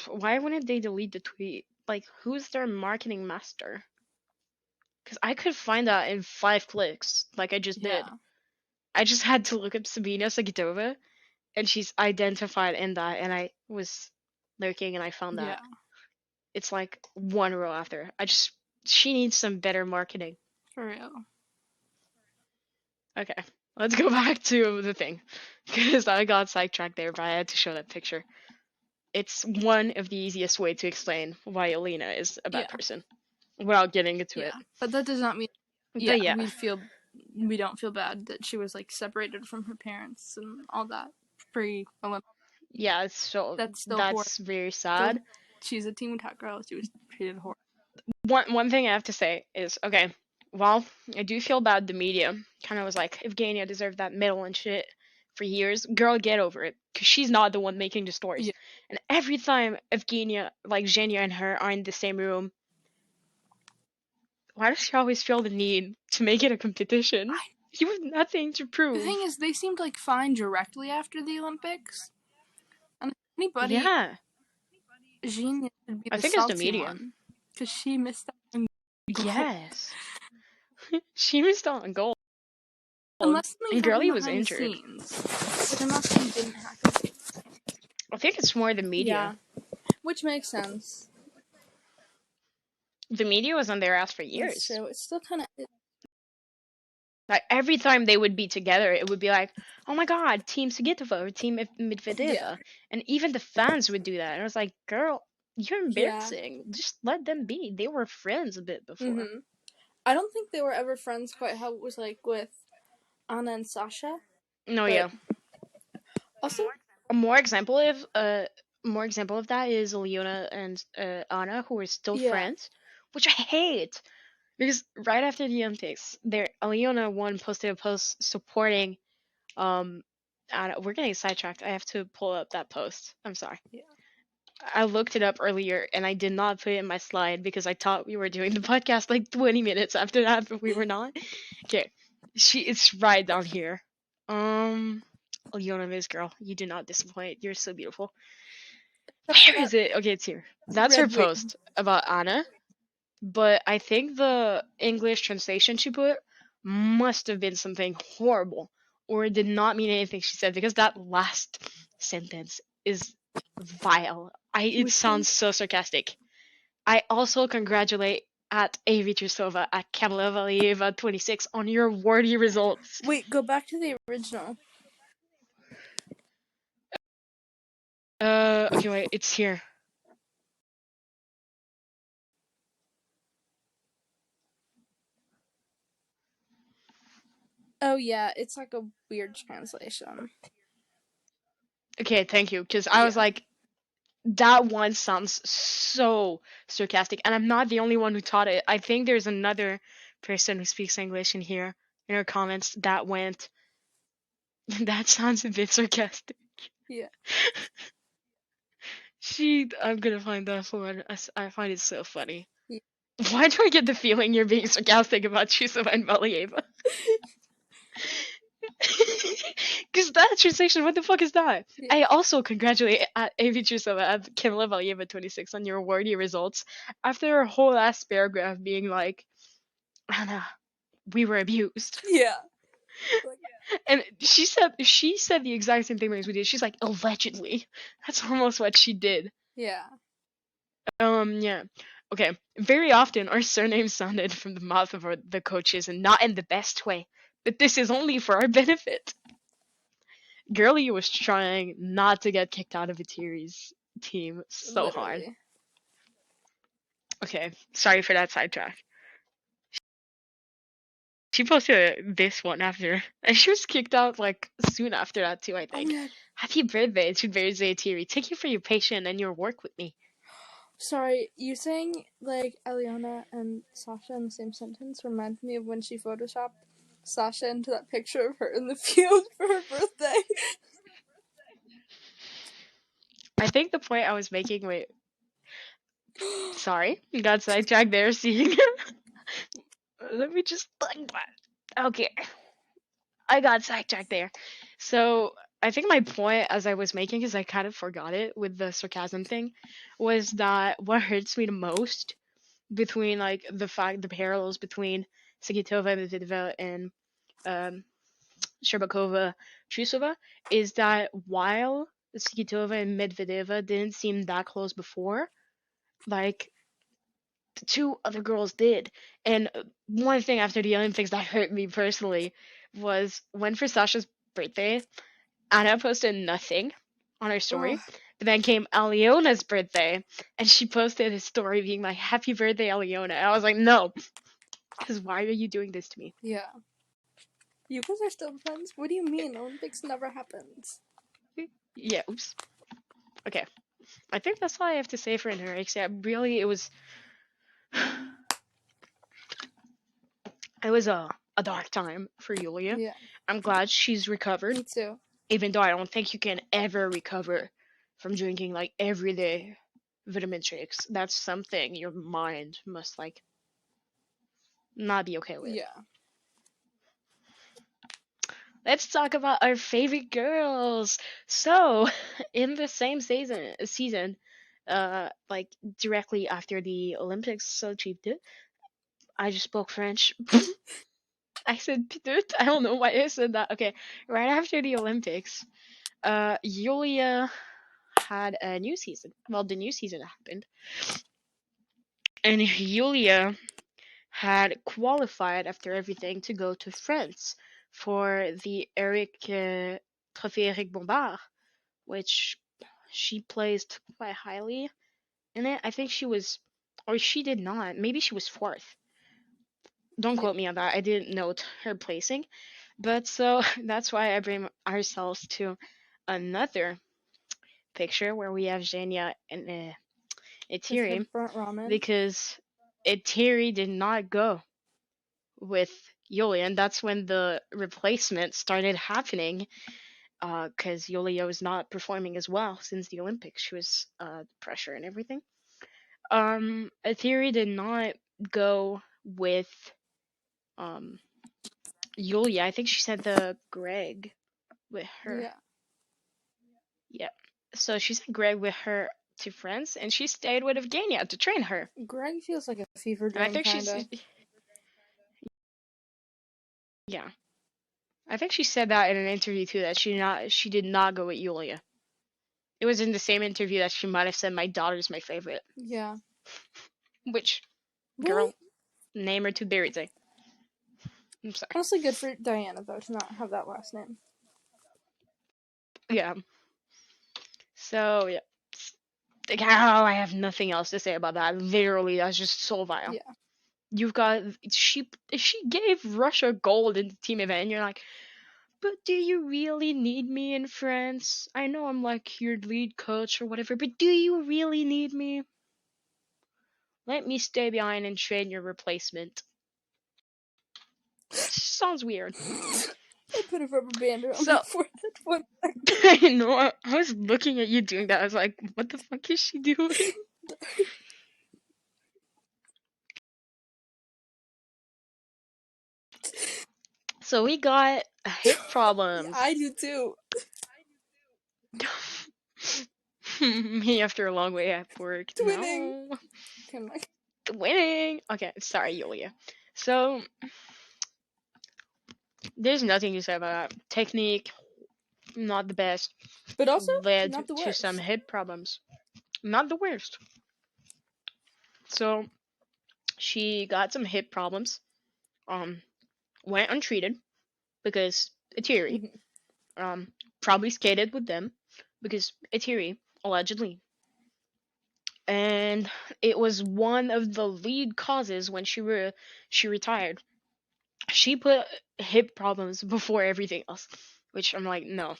why wouldn't they delete the tweet? Like, who's their marketing master? Because I could find that in 5 clicks, like I just did. Yeah. I just had to look up Sabina Sagitova, and she's identified in that, and I was lurking, and I found Yeah. that. It's like one row after. She needs some better marketing. For real. Okay, let's go back to the thing, because I got sidetracked there, but I had to show that picture. It's one of the easiest way to explain why Alina is a bad Yeah. person without getting into it. Yeah. But that does not mean But yeah, we don't feel bad that she was like separated from her parents and all that pre-Olympics. yeah, so That's still horrible. that's very sad. She's a team attack girl. She was treated horrible. One thing I have to say is, okay, well, I do feel bad. The media kind of was like, Evgenia deserved that medal and shit for years. Girl, get over it, because she's not the one making the stories. Yeah. And every time Evgenia, like Zhenya and her are in the same room, why does she always feel the need to make it a competition? You have nothing to prove. The thing is, they seemed like fine directly after the Olympics. And if anybody, Yeah, Jean should be I the think it's the salty media. one. Because she missed out on gold. Yes. She missed out on gold. Unless something And happened Girlie was behind the injured. scenes. Which I'm not saying didn't happen. I think it's more the media. Yeah. Which makes sense. The media was on their ass for That's years. true. It's still kind of. Like, every time they would be together, it would be like, oh my god, Team Sagitova or Team Medvedeva. Yeah. And even the fans would do that. And I was like, girl, you're Yeah. embarrassing. Just let them be. They were friends a bit before. I don't think they were ever friends quite how it was like with Anna and Sasha. No, But yeah. also, A more example of that is Leona and Anna, who are still Yeah. friends, which I hate. Because right after the Olympics, Leona one posted a post supporting we're getting sidetracked. I have to pull up that post. I'm sorry. Yeah. I looked it up earlier and I did not put it in my slide because I thought we were doing the podcast like 20 minutes after that, but we were not. Okay. It's right down here. Leona, Miss Girl, you do not disappoint. You're so beautiful. Where is it? Okay, it's here. That's her Red Wing. post about Anna. But I think the English translation she put must have been something horrible, or it did not mean anything she said, because that last sentence is vile. It Which sounds one? so sarcastic. I also congratulate at Avicii at Kamila Valieva 26 on your worthy results. Wait, go back to the original. Okay, wait, it's here. Oh yeah, it's like a weird translation. Okay, thank you, because I was like, that one sounds so sarcastic, and I'm not the only one who taught it. I think there's another person who speaks English in here in our comments that went, that sounds a bit sarcastic. Yeah. I'm gonna find that one. I find it so funny. Yeah. Why do I get the feeling you're being sarcastic about Chusova and Valieva? Because that translation, what the fuck is that? Yeah. I also congratulate Avi Chusova at Kamila Valieva 26 on your worthy results after her whole ass paragraph being like, Anna, we were abused. Yeah. And she said the exact same thing as we did. She's like, allegedly. That's almost what she did. Yeah. Yeah. Okay. Very often our surnames sounded from the mouth of the coaches and not in the best way. But this is only for our benefit. Girlie was trying not to get kicked out of Etiri's team so Literally. hard. Okay, sorry for that sidetrack. She posted this one after, and she was kicked out like soon after that too, I think. Oh, yeah. Happy birthday to Berze Etiri. Thank you for your patience and your work with me. Sorry, you saying like Eliana and Sasha in the same sentence reminded me of when she photoshopped Sasha into that picture of her in the field for her birthday. I think the point I was making, wait. Sorry, got sidetracked there seeing. Let me just. Okay. I got sidetracked there. So I think my point, as I was making, because I kind of forgot it with the sarcasm thing, was that what hurts me the most between like the parallels between Sigitova, Medvedeva, and um, Sherbakova, Trusova is that while Sigitova and Medvedeva didn't seem that close before, like the two other girls did. And one thing after the Olympics that hurt me personally was when for Sasha's birthday, Anna posted nothing on her Ugh, story. But then came Aliona's birthday, and she posted a story being like, "Happy birthday, Aliona." And I was like, "No, because why are you doing this to me?" yeah. You guys are still friends? What do you mean? Olympics never happens. Yeah, oops. Okay, I think that's all I have to say for anorexia. Really, it was a dark time for Yulia. Yeah, I'm glad she's recovered, me too. even though I don't think you can ever recover from drinking like everyday vitamin shakes. That's something your mind must like not be okay with. Yeah, Let's talk about our favorite girls. So, in the same season, like directly after the Olympics, so cheap, I just spoke French. I said pidut. I don't know why I said that. Okay, right after the Olympics, Yulia had a new season. Well, the new season happened, and Yulia had qualified after everything to go to France for the Trophée Eric Bombard, which she placed quite highly in it. I think she was, or she did not. Maybe she was fourth. Don't yeah. quote me on that. I didn't note her placing. But so that's why I bring ourselves to another picture where we have Evgenia and With her Etiri, burnt ramen. because Etiri did not go with Yulia, and that's when the replacement started happening. Because Yulia was not performing as well since the Olympics. She was pressure and everything. Etiri did not go with um Yulia. I think she sent the Greg with her. Yeah. Yeah. So she sent Greg with her to France, and she stayed with Evgenia to train her. Greg feels like a fever And I dream, think she's kinda. yeah. I think she said that in an interview too that she did not go with Yulia. It was in the same interview that she might have said my daughter's my favorite. Yeah. Which Really? girl name her to Berite? I'm sorry. Honestly, good for Diana, though, to not have that last name. Yeah. So yeah. Like, how I have nothing else to say about that. Literally, that's just so vile. Yeah. You've got she gave Russia gold in the team event, and you're like, but do you really need me in France? I know I'm like your lead coach or whatever, but do you really need me? Let me stay behind and train your replacement. It sounds weird. I put a rubber band around my So forehead. What? I know I was looking at you doing that. I was like, what the fuck is she doing? So we got hip Yeah, problems. I do too. Me after a long way at work. Twinning. No. Can I? Winning. Okay, sorry, Yulia. So there's nothing to say about that. Technique, not the best. But also, Led not the to some worst. hip problems. Not the worst. So she got some hip problems. Um, went untreated because Atiri Mm-hmm. probably skated with them because Atiri allegedly, and it was one of the lead causes when she retired. She put hip problems before everything else, which I'm like, no,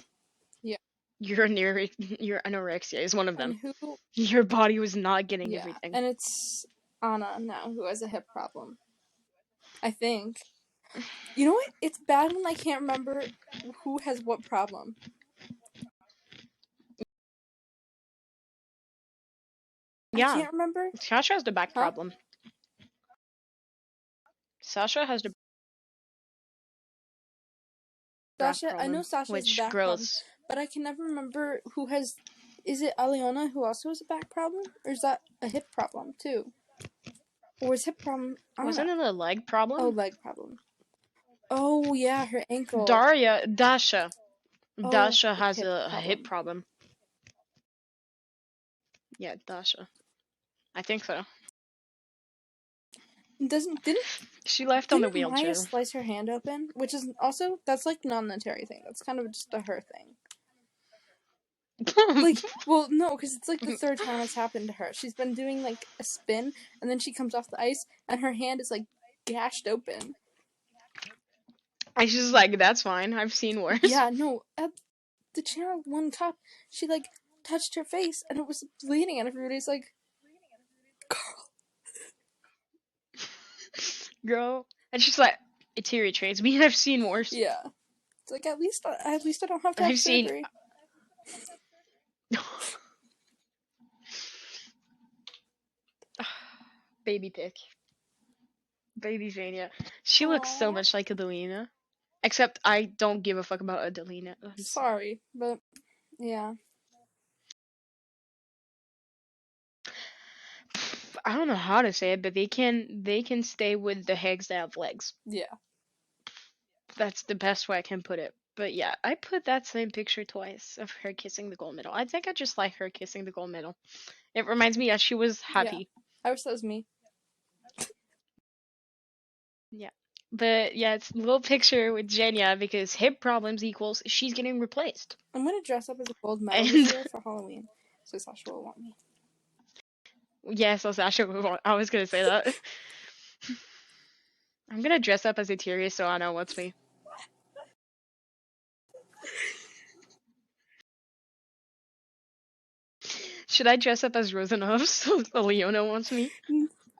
Yeah. your anorexia is one of And them. who? Your body was not getting Yeah. everything. And it's Anna now who has a hip problem. I think. You know what? It's bad when I can't remember who has what problem. I Yeah, can't remember. Sasha has the back Huh? problem. Sasha has the back Sasha, I know problem, Sasha has a which back problem, girls. but I can never remember who has. Is it Aliona who also has a back problem, or is that a hip problem too? Or is hip problem? I don't Wasn't know. it a leg Oh, problem? leg problem. Oh yeah, her ankle. Dasha. Oh, Dasha has hip a hip problem. problem. Yeah, Dasha. I think so. Doesn't didn't She left on the didn't Maya wheelchair. slice her hand open? Which is also that's like not an Terry thing. That's kind of just a her thing. Like, well, no, because it's like the third time it's happened to her. She's been doing like a spin, and then she comes off the ice, and her hand is like gashed open. And she's like, that's fine. I've seen worse. Yeah, no, at the Channel 1 Cup, she like touched her face, and it was bleeding, and everybody's like, Carl. Girl. And she's like, it trains. We have seen worse. Yeah, it's like at least I don't have to have I've seen. surgery. Baby pick. Baby Evgenia. She looks so Aww. much like Adelina. Except I don't give a fuck about Adelina. Sorry, but yeah. I don't know how to say it, but they can stay with the hags that have legs. Yeah. That's the best way I can put it. But yeah, I put that same picture twice of her kissing the gold medal. I think I just like her kissing the gold medal. It reminds me that she was Yeah. happy. I wish that was me. Yeah. But yeah, it's a little picture with Jenya because hip problems equals she's getting replaced. I'm gonna dress up as a gold medal this And year for Halloween, so Sasha will want me. yes, I was actually I was gonna say that. I'm gonna dress up as a Tyrius so I know what's me. Should I dress up as Rosanov so Leona wants me?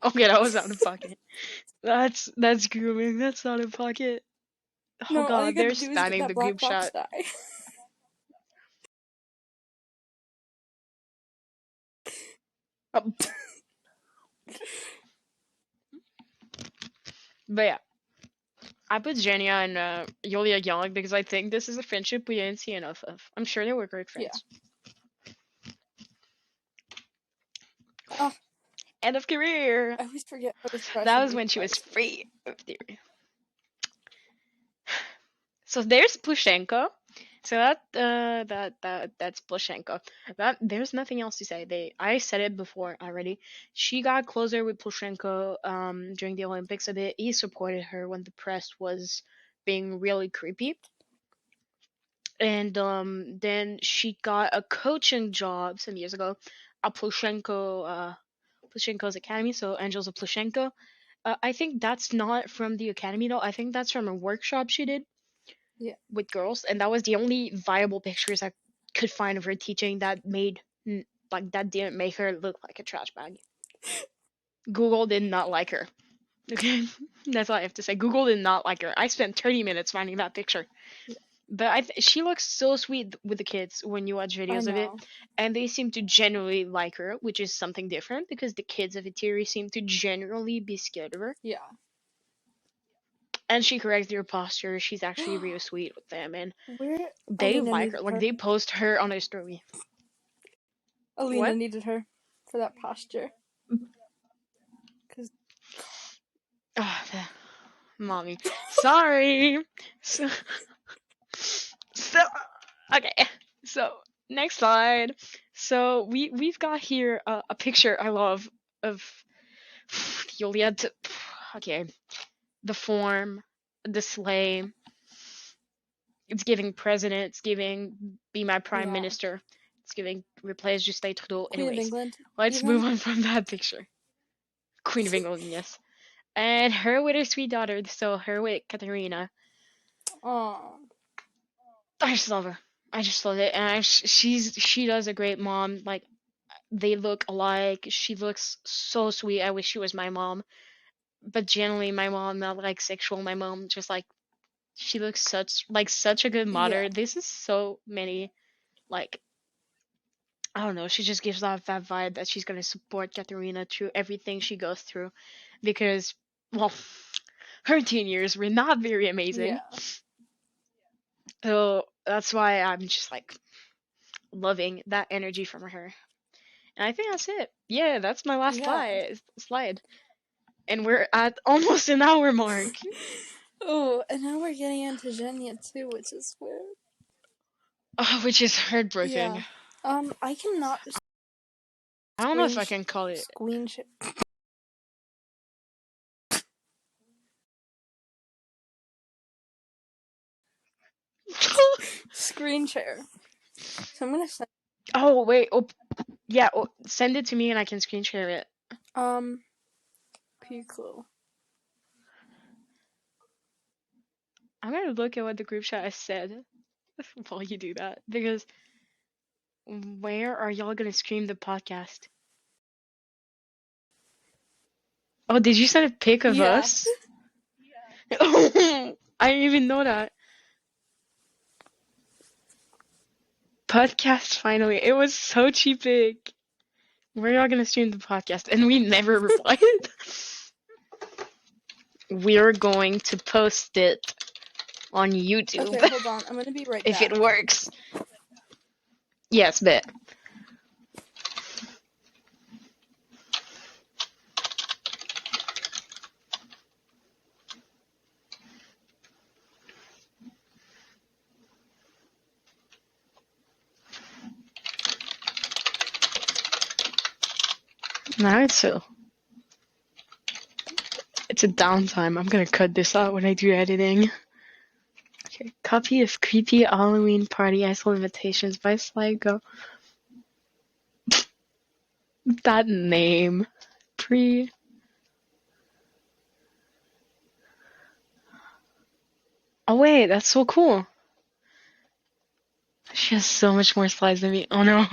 Okay, that was out of pocket. That's grooming. That's out of pocket. Oh No, all you god, gotta they're do is get spamming that the black group box chat. dye. Oh, but yeah, I put Jenya and Yulia young because I think this is a friendship we didn't see enough of. I'm sure they were great Yeah. friends. Oh, End of career. I always forget how this brush That was even when she was works. free of theory. So there's Plushenko. So that's Plushenko. That there's nothing else to say. I said it before already. She got closer with Plushenko during the Olympics a bit. He supported her when the press was being really creepy. And then she got a coaching job some years ago at Plushenko's academy, so Angels of Plushenko. I think that's not from the academy though. I think that's from a workshop she did Yeah. with girls, and that was the only viable pictures I could find of her teaching that made like that didn't make her look like a trash bag. Google did not like her. Okay, that's all I have to say. Google did not like her. I spent 30 minutes finding that picture, but she looks so sweet with the kids when you watch I videos of it, know. and they seem to generally like her, which is something different because the kids of Itiri seem to generally be scared of her. Yeah. And she corrects their posture. She's actually real sweet with them, and Where they Alina like her. needed Like her. they post her on their story. Alina What? needed her for that posture. Cause Oh, mommy. Sorry. So, so okay. So next slide. So we've got here a picture I love of Yulia. Okay, the form, the sleigh. It's giving president. It's giving be my prime yeah, minister. It's giving replace Justin Trudeau. Queen of Anyways, England. let's move Even. on from that picture. Queen of England, yes. And her with her sweet daughter. So her with Katerina. Aw. I just love her. I just love it, and she does a great mom. Like they look alike. She looks so sweet. I wish she was my mom, but generally my mom not like sexual. My mom just like she looks such a good Yeah. mother. This is so many like I don't know. She just gives off that vibe that she's gonna support Katerina through everything she goes through, because well, her teen years were not very amazing. Yeah. So that's why I'm just like loving that energy from her. And I think that's it. Yeah, that's my last slide. And we're at almost an hour mark. Oh, and now we're getting into Evgenia too, which is weird. Oh, which is heartbreaking. Yeah. I cannot. I don't know if I can call it. Screen share. So I'm gonna send. Oh wait. Oh, yeah. Oh, send it to me and I can screen share it. Pico. I'm gonna look at what the group chat said while you do that, because where are y'all gonna stream the podcast? Oh, did you send a pic of us? Oh, I didn't even know that. Podcast finally. It was so cheap. Where y'all gonna stream the podcast? And we never replied. We're going to post it on YouTube. Okay, hold on. I'm gonna be right back. If it works. Yes, bet. Now it's a downtime. I'm gonna cut this out when I do editing. Okay, copy of creepy Halloween party isol invitations by Sligo. That name. Bree. Oh wait, that's so cool. She has so much more slides than me. Oh no.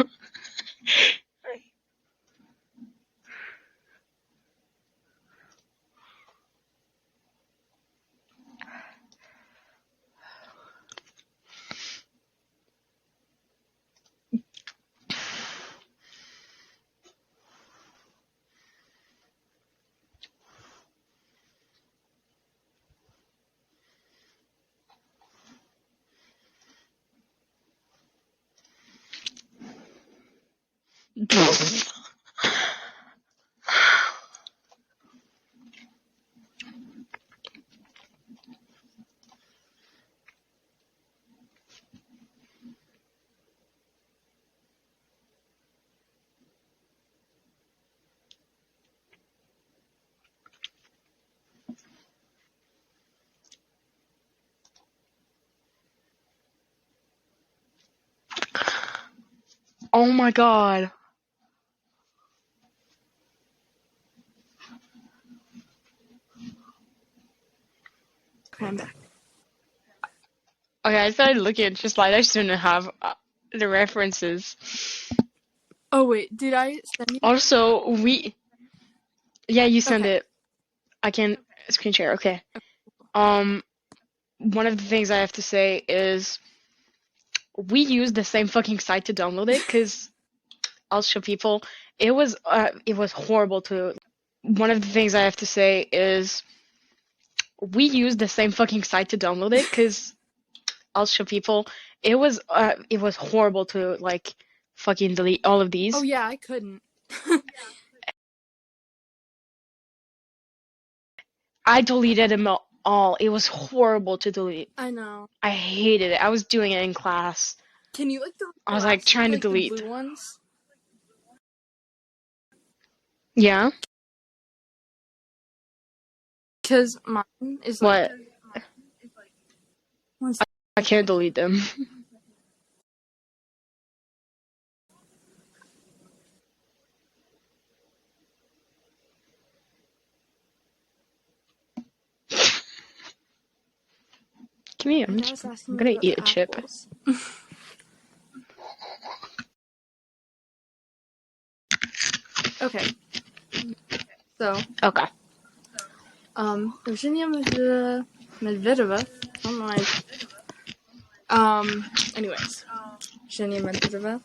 Oh my god. Okay, I'm back. Okay, I started looking at your slide. I just didn't have the references. Oh wait, did I send you? Also, yeah, you send it. I can screen share. Okay. One of the things I have to say is we use the same fucking site to download it, because I'll show people. It was horrible to. One of the things I have to say is we use the same fucking site to download it, because I'll show people. It was horrible to like fucking delete all of these. Oh yeah, I couldn't. I deleted them all. It was horrible to delete. I know. I hated it. I was doing it in class. Can you like delete? I was like trying to delete the blue ones. Yeah. Because mine is like. What? I can't delete them. Give me. I'm gonna eat a chip. Okay. So. Okay. Evgenia Medvedeva. Oh my. Anyways, Evgenia Medvedeva,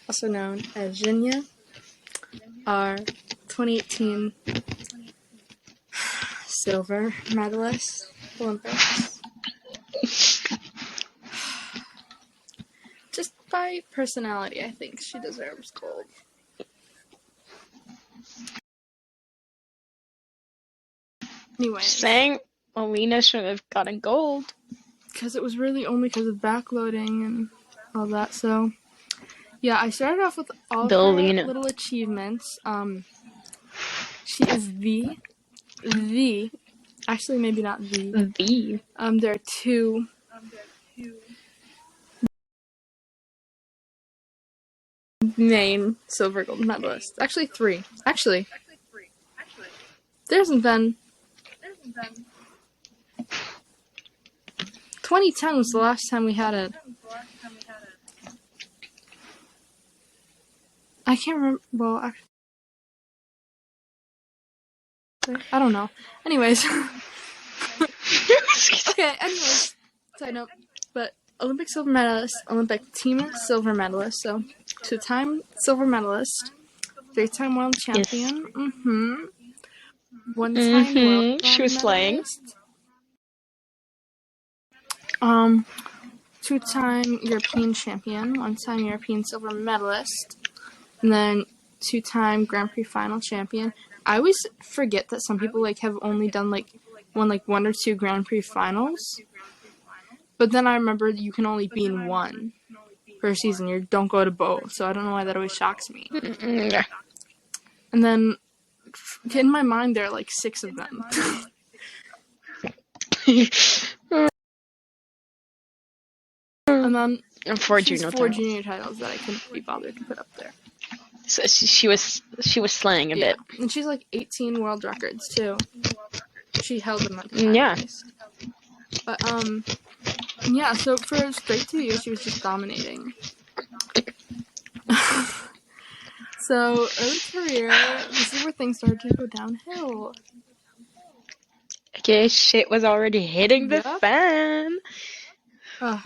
also known as Evgenia, our 2018 silver medalist Olympics. by personality, I think she deserves gold. Anyway. Saying Alina should have gotten gold. Because it was really only because of backloading and all that, so... Yeah, I started off with all of her little achievements. She is the... Actually, maybe not the. There are two... main silver gold medalists. Actually, three. Actually, there hasn't been... 2010 was the last time we had it. I can't remember. Well, actually, I don't know. Anyways. Okay, anyways. Side note. But Olympic silver medalist, Olympic team silver medalist, so 2-time silver medalist, 3-time world champion, Yes. 1-time world She was slaying. 2-time European champion, 1-time European silver medalist, and then 2-time Grand Prix final champion. I always forget that some people have only done one or two Grand Prix finals. But then I remember you can only be in one per season. You don't go to both, so I don't know why that always shocks me. And then in my mind there are 6 of them. And then 4 junior titles that I couldn't be bothered to put up there. So she was slaying a bit. And she's 18 world records too. She held them at the time. Yeah. But yeah, so for straight 2 years she was just dominating. So early career, this is where things started to go downhill. Okay, shit was already hitting the fan. Oh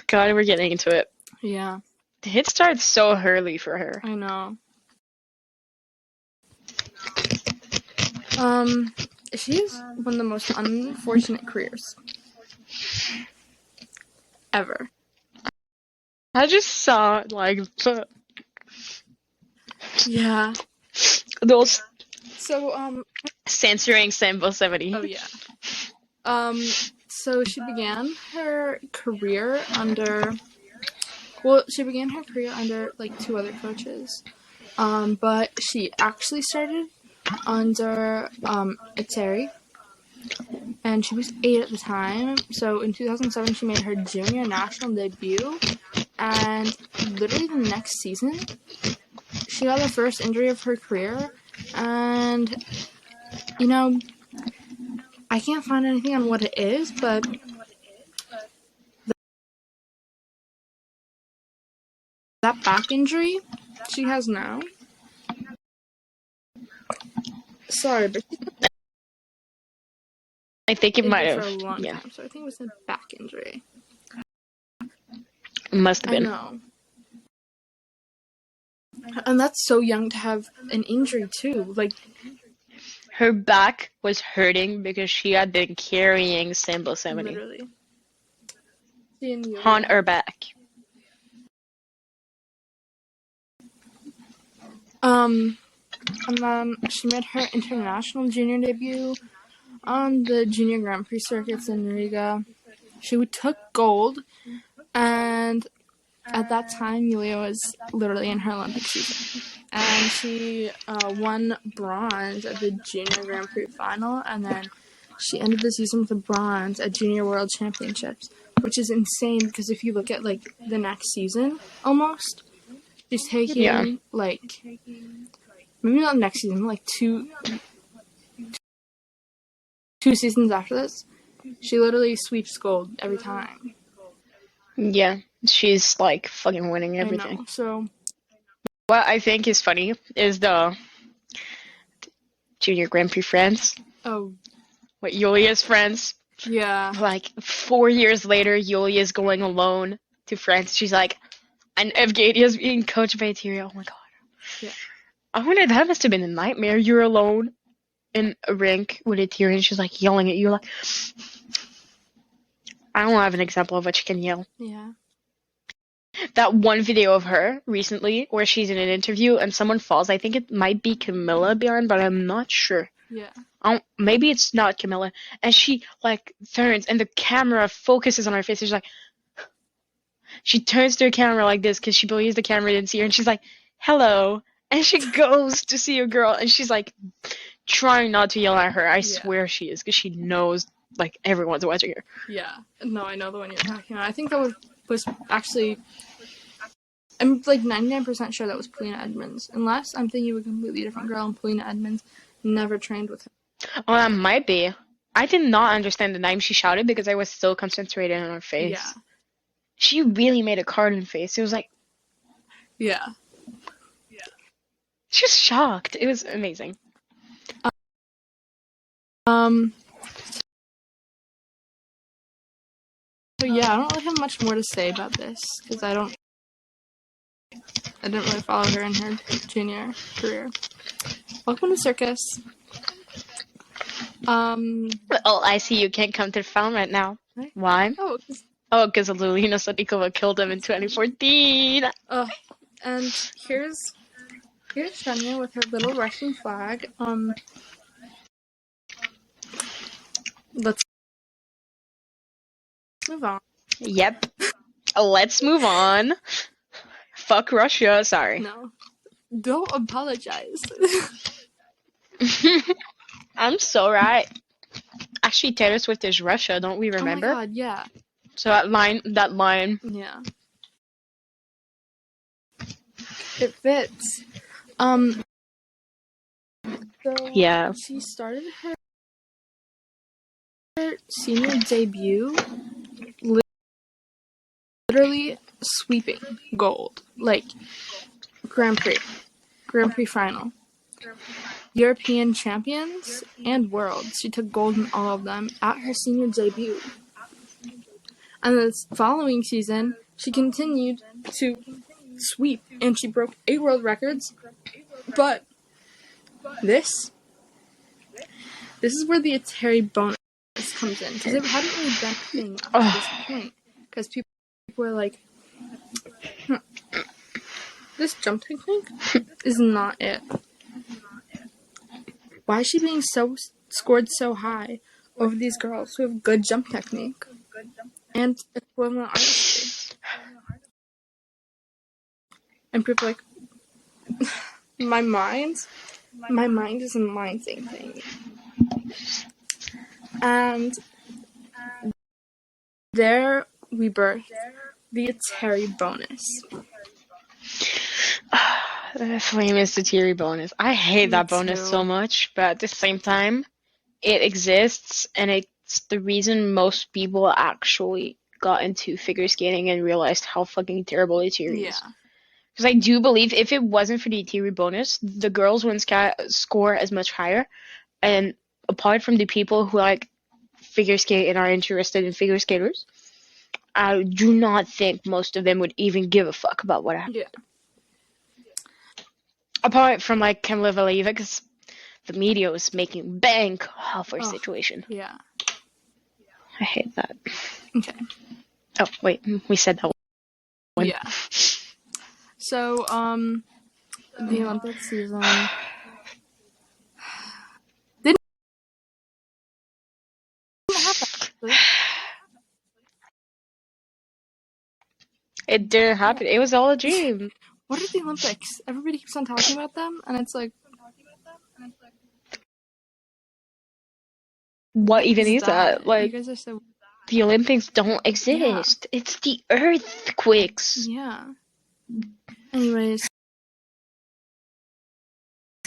god, we're getting into it. Yeah. The hit started so early for her. I know. She has one of the most unfortunate careers ever. I just saw Yeah. those So censoring Sambo 70. Oh yeah. So she began her career under 2 other coaches. But she actually started under Iteri, and she was 8 at the time. So in 2007 she made her junior national debut, and literally the next season she got the first injury of her career, and I can't find anything on what it is, but that back injury she has now. Sorry, but I think it might have. For a long time, so I think it was a back injury. Must have been. I know. And that's so young to have an injury too. Her back was hurting because she had been carrying Sambo 70. Literally. On her back. And then she made her international junior debut on the junior Grand Prix circuits in Riga. She took gold, and at that time, Yulia was literally in her Olympic season. And she won bronze at the junior Grand Prix final, and then she ended the season with a bronze at Junior World Championships, which is insane because if you look at the next season, almost, she's taking maybe not next season, two seasons after this, she literally sweeps gold every time. Yeah, she's fucking winning everything. I know, so what I think is funny is the Junior Grand Prix friends. Oh. What, Yulia's friends? Yeah. 4 years later, Yulia's going alone to France. She's and Evgenia's being coached by Eteri. Oh my god. Yeah. I wonder, that must have been a nightmare. You're alone in a rink with Eteri, and she's yelling at you I don't have an example of what she can yell. Yeah. That one video of her recently where she's in an interview and someone falls. I think it might be Camilla Bjorn, but I'm not sure. Yeah. Maybe it's not Camilla. And she like turns and the camera focuses on her face. She's like, she turns to the camera like this because she believes the camera didn't see her, and she's like, "Hello." And she goes to see a girl, and she's like trying not to yell at her. I swear she is, because she knows like everyone's watching her. Yeah. No, I know the one you're talking about. I think that was actually. I'm like 99% sure that was Polina Edmonds. Unless I'm thinking of a completely different girl, and Polina Edmonds never trained with her. Oh, that might be. I did not understand the name she shouted because I was so concentrated on her face. Yeah. She really made a cartoon face. It was like. Yeah. She was shocked. It was amazing. But yeah, I don't really have much more to say about this because I didn't really follow her in her junior career. Welcome to circus. Oh, I see you can't come to the film right now. Right? Why? Oh, because Lulina Sadikova killed him in 2014. And here's Shania with her little Russian flag. Let's move on. Yep. Let's move on. Fuck Russia. Sorry. No. Don't apologize. I'm so right. Actually, Taylor Swift is Russia, don't we remember? Oh my god, yeah. So that line. Yeah. It fits. So yeah. She started her senior debut literally sweeping gold. Like, Grand Prix final. European champions and worlds. She took gold in all of them at her senior debut. And the following season, she continued to sweep, and she broke 8 world records. But this is where the Terry bonus comes in, because it hadn't really been a thing up to this point. Because people were like, this jump technique is not it. Why is she being scored so high over these girls who have good jump technique and equivalent artistry? And people are like, my mind is a mind-thing thing. And there we birthed the Terry bonus. The famous Terry bonus. I hate that bonus so much, but at the same time, it exists, and it's the reason most people actually got into figure skating and realized how fucking terrible Terry is. Because I do believe if it wasn't for the Terry bonus, the girls wouldn't score as much higher. And apart from the people who like figure skate and are interested in figure skaters, I do not think most of them would even give a fuck about what happened. Yeah. Apart from like Camilla Valieva, because the media was making bank off her situation. Yeah. I hate that. Okay. Oh, wait, we said that one. Yeah. So, the Olympic season didn't happen. It didn't happen. It was all a dream. What are the Olympics? Everybody keeps on talking about them, and it's like, what even is that? Like, you guys are so... The Olympics don't exist. Yeah. It's the earthquakes. Yeah. Anyways.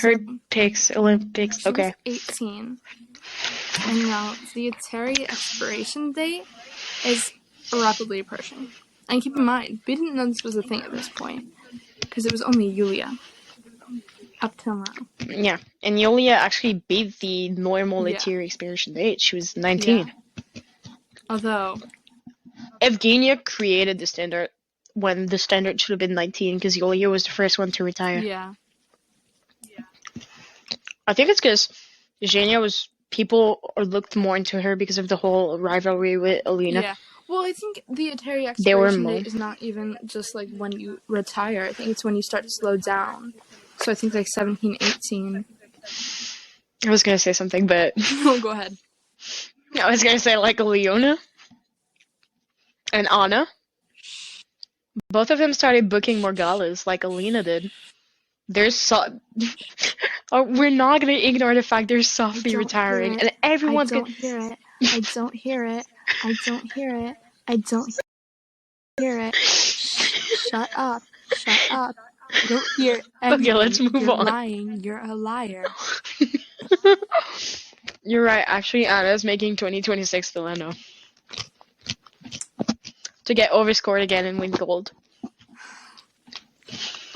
Olympics. Okay. She was 18. And now the Terry expiration date is rapidly approaching. And keep in mind, we didn't know this was a thing at this point, because it was only Yulia up till now. Yeah, and Yulia actually beat the normal Terry expiration date. She was 19. Yeah. Although Evgenia created the standard when the standard should have been 19, because Yulia was the first one to retire. Yeah. I think it's because Evgenia was... People looked more into her because of the whole rivalry with Alina. Yeah. Well, I think the Atari They were expiration more. date is not even just like when you retire. I think it's when you start to slow down. So I think like 17, 18. I was gonna say something, but No, go ahead. I was gonna say like Leona and Anna. Both of them started booking more galas like Alina did. There's so we're not gonna ignore the fact they're I softly don't hear retiring, it. and I everyone's gonna. don't hear it. I don't hear it. I don't hear it. I don't hear it. Shut up. Shut up. I don't hear Okay, let's anything. move You're on. lying. You're a liar. You're right. Actually, Anna's making 2026 Delano to get overscored again and win gold.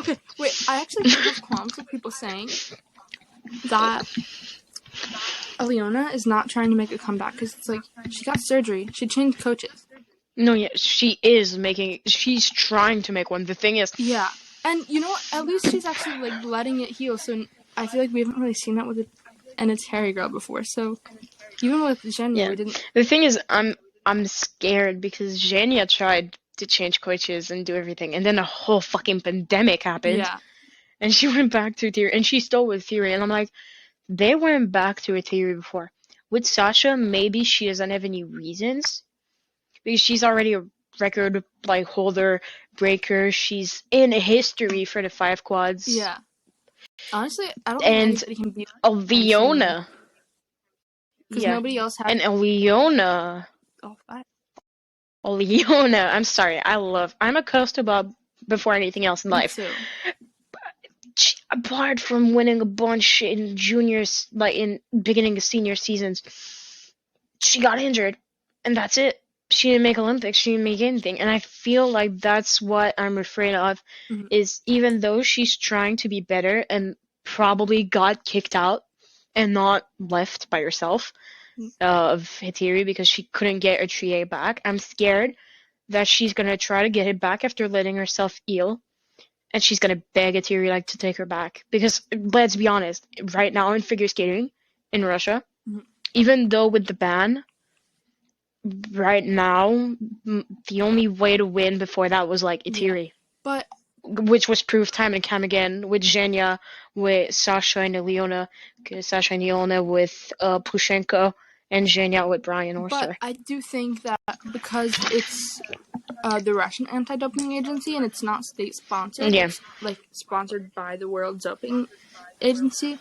Okay, wait. I actually don't have qualms with people saying that Aliona is not trying to make a comeback because it's like she got surgery. She changed coaches. No, yeah, she is making. She's trying to make one. The thing is, Yeah, and you know what? At least she's actually like letting it heal. So I feel like we haven't really seen that with an Atari girl before. So even with Evgenia, yeah. we didn't. The thing is, I'm scared because Evgenia tried to change coaches and do everything, and then a whole fucking pandemic happened, Yeah. and she went back to Theory, and she's still with Theory, and I'm like, they went back to a Theory before. With Sasha, maybe she doesn't have any reasons because she's already a record like holder, breaker. She's in history for the 5 quads. Yeah. Honestly, I don't think And anybody can beat Mancini Leona. because Yeah. nobody else has. And Leona. Oh, Leona. I'm sorry. I'm a Costa Bob before anything else in me life. too. Apart from winning a bunch in juniors, like in beginning of senior seasons, she got injured. And that's it. She didn't make Olympics. She didn't make anything. And I feel like that's what I'm afraid of, Mhm. is even though she's trying to be better and probably got kicked out and not left by herself of Hitiri because she couldn't get her 3A back, I'm scared that she's going to try to get it back after letting herself heal. And she's going to beg Hitiri like to take her back. Because let's be honest, right now in figure skating in Russia, even though with the ban, right now, the only way to win before that was like Itiri. Yeah. But which was proved time and time again with Zhenya, with Sasha and Leona, Sasha and Leona with Pushenko, and Zhenya with Brian But Orser. I do think that because it's the Russian anti-doping agency and it's not state-sponsored, Yeah. it's like sponsored by the World Doping Agency,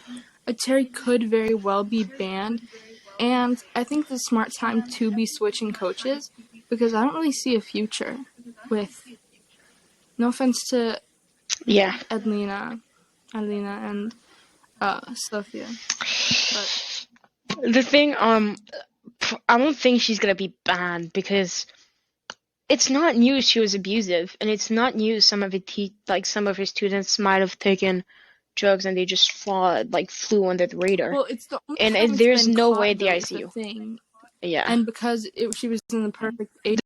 Atari could very well be banned. And I think the smart time to be switching coaches because I don't really see a future with. No offense to Yeah. Alina and Sophia, but The thing, I don't think she's gonna be banned because it's not news she was abusive, and it's not news some of some of her students might have taken drugs and they just flew under the radar. Well, it's the only and time there's been no caught, way at the though, is the ICU. thing. Yeah. And because she was in the perfect age.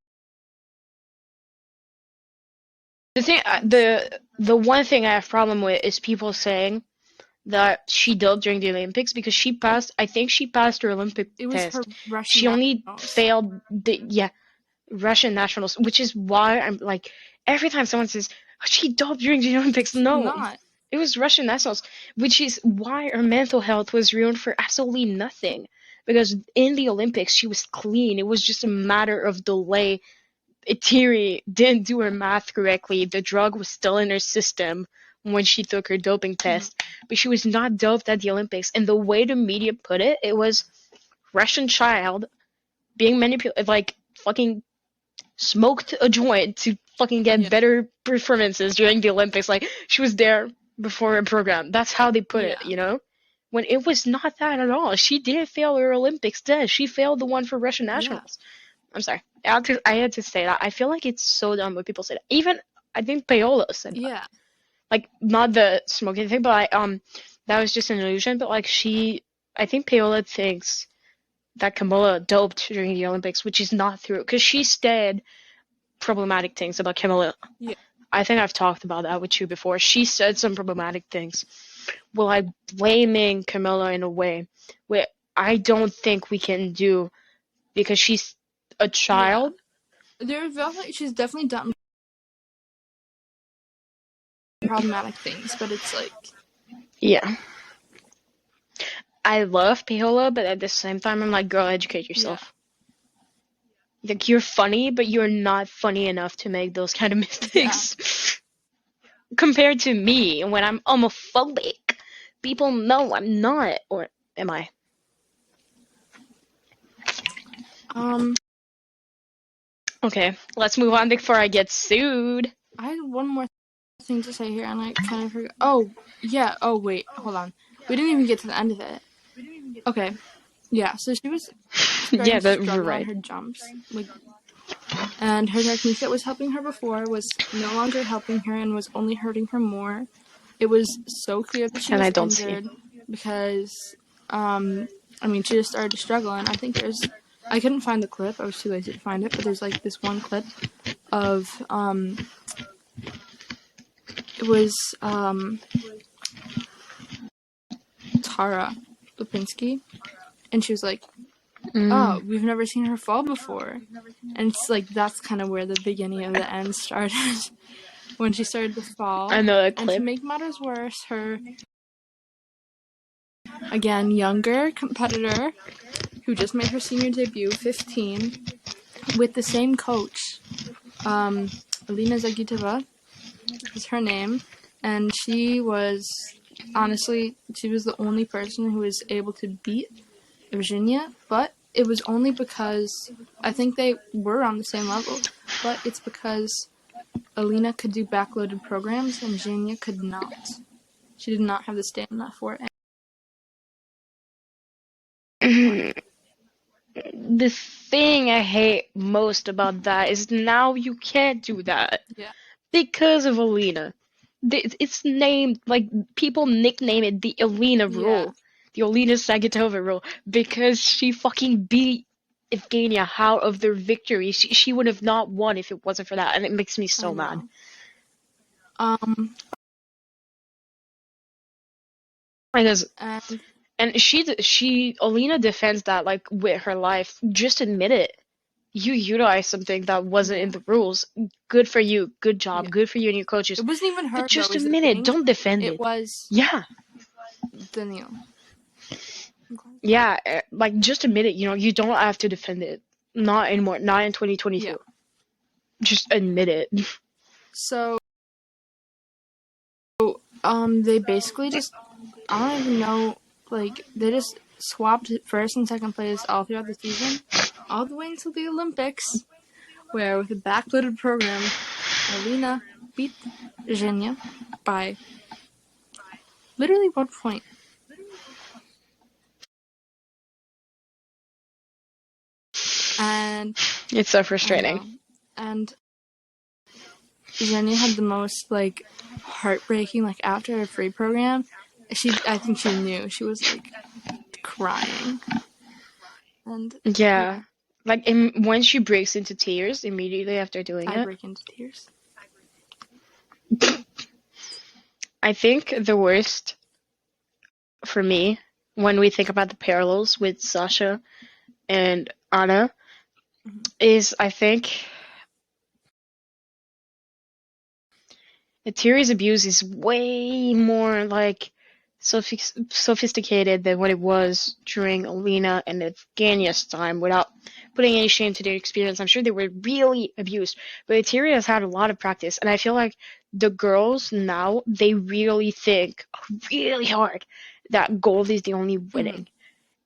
The thing, the one thing I have problem with is people saying that she doped during the Olympics because she passed. I think she passed her Olympic It was test. her Russian She only nationals. failed the Russian nationals, which is why I'm like every time someone says oh, she doped during the Olympics, no, Not. it was Russian nationals, which is why her mental health was ruined for absolutely nothing. Because in the Olympics she was clean. It was just a matter of delay. Itiri didn't do her math correctly. The drug was still in her system when she took her doping test, but she was not doped at the Olympics. And the way the media put it, it was Russian child being manipulated, like fucking smoked a joint to fucking get better performances during the Olympics. Like she was there before her program. That's how they put it, you know? When it was not that at all. She did fail her Olympics test. She failed the one for Russian nationals. I'm sorry. I had to say that. I feel like it's so dumb when people say that. Even I think Paola said that. Yeah. Like not the smoking thing, but that was just an illusion. But like I think Paola thinks that Camilla doped during the Olympics, which is not true because she said problematic things about Camilla. Yeah. I think I've talked about that with you before. She said some problematic things. Well, like blaming Camilla in a way where I don't think we can do because she's a child. she's definitely done problematic things, but it's like, Yeah. I love Paola, but at the same time, I'm like, girl, educate yourself. Yeah. Like, you're funny, but you're not funny enough to make those kind of mistakes. Yeah. Compared to me, when I'm homophobic, people know I'm not. Or am I? Okay, let's move on before I get sued. I had one more thing to say here, and I kind of forgot. Oh, yeah. Oh, wait. Hold on. We didn't even get to the end of it. Okay. Yeah, so she was starting to struggle on her jumps. Like, and her technique that was helping her before was no longer helping her and was only hurting her more. It was so clear that she was injured because, she just started to struggle. And I think I couldn't find the clip. I was too lazy to find it. But there's like this one clip of, it was, Tara Lipnitskaya. And she was like, oh, we've never seen her fall before. And it's like, that's kind of where the beginning of the end started. When she started to fall. I know that clip. And to make matters worse, her, again, younger competitor, who just made her senior debut, 15, with the same coach, Alina Zagitova is her name, and she was, honestly, she was the only person who was able to beat Evgenia, but it was only because, I think they were on the same level, but it's because Alina could do backloaded programs and Evgenia could not. She did not have the stamina for it. The thing I hate most about that is now you can't do that. Yeah. Because of Alina. It's named, like, people nickname it the Alina rule. The Alina Zagitova rule. Because she fucking beat Evgenia out of their victory. She would have not won if it wasn't for that, and it makes me so mad. Because, and Alina defends that, like, with her life. Just admit it. You utilized something that wasn't in the rules. Good for you. Good job. Yeah. Good for you and your coaches. It wasn't even her. But just admit it. Don't defend it. It was Daniel. Yeah, like, just admit it. You don't have to defend it. Not anymore. Not in 2022. Yeah. Just admit it. So, they basically just, I don't even know, like, they just swapped first and second place all throughout the season, all the way until the Olympics, where with a backloaded program, Alina beat Evgenia by literally 1 point. And it's so frustrating. And Evgenia had the most, like, heartbreaking, like, after her free program, I think she knew. She was, like, crying. And yeah. Like, when she breaks into tears immediately after doing it. I break into tears. I think the worst for me, when we think about the parallels with Sasha and Anna, is, I think, Eteri's abuse is way more, like, sophisticated than what it was during Alina and Evgenia's time, without putting any shame to their experience. I'm sure they were really abused, but Eteri has had a lot of practice, and I feel like the girls now, they really think really hard that gold is the only winning.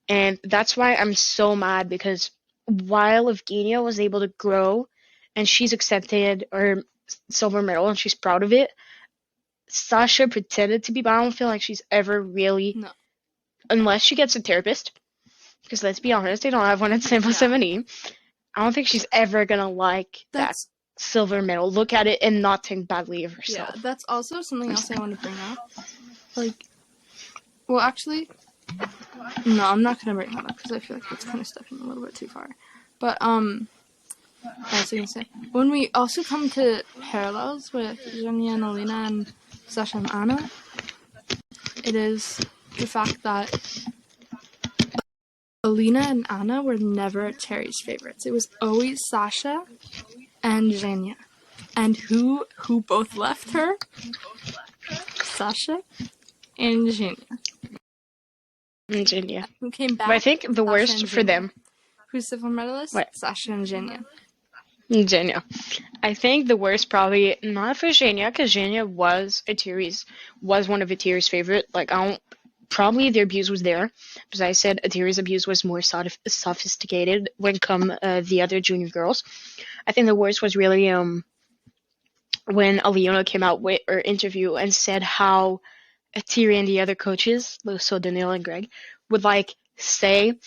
And that's why I'm so mad, because while Evgenia was able to grow and she's accepted her silver medal and she's proud of it, Sasha pretended to be, but I don't feel like she's ever really, unless she gets a therapist, because let's be honest, they don't have one at Sample 70. I don't think she's ever gonna like that silver medal, look at it and not think badly of herself. Yeah, that's also something else I want to bring up. Like, well, actually, no, I'm not gonna bring that up because I feel like that's kind of stepping a little bit too far. But I was gonna say, when we also come to parallels with Evgenia and Alina and Sasha and Anna, it is the fact that Alina and Anna were never Cherry's favorites. It was always Sasha and Evgenia. And who both left her? Sasha and Evgenia. Evgenia. Who came back? But I think the Sasha worst and for Evgenia. them. Who's silver medalist? What? Sasha and Evgenia. Evgenia. I think the worst probably not for Evgenia, because Evgenia was one of Atiri's favorite. Like I don't. Probably their abuse was there, because I said Atiri's abuse was more sophisticated when come the other junior girls. I think the worst was really when Aliona came out with her interview and said how Atiri and the other coaches, so Daniil and Greg, would like say,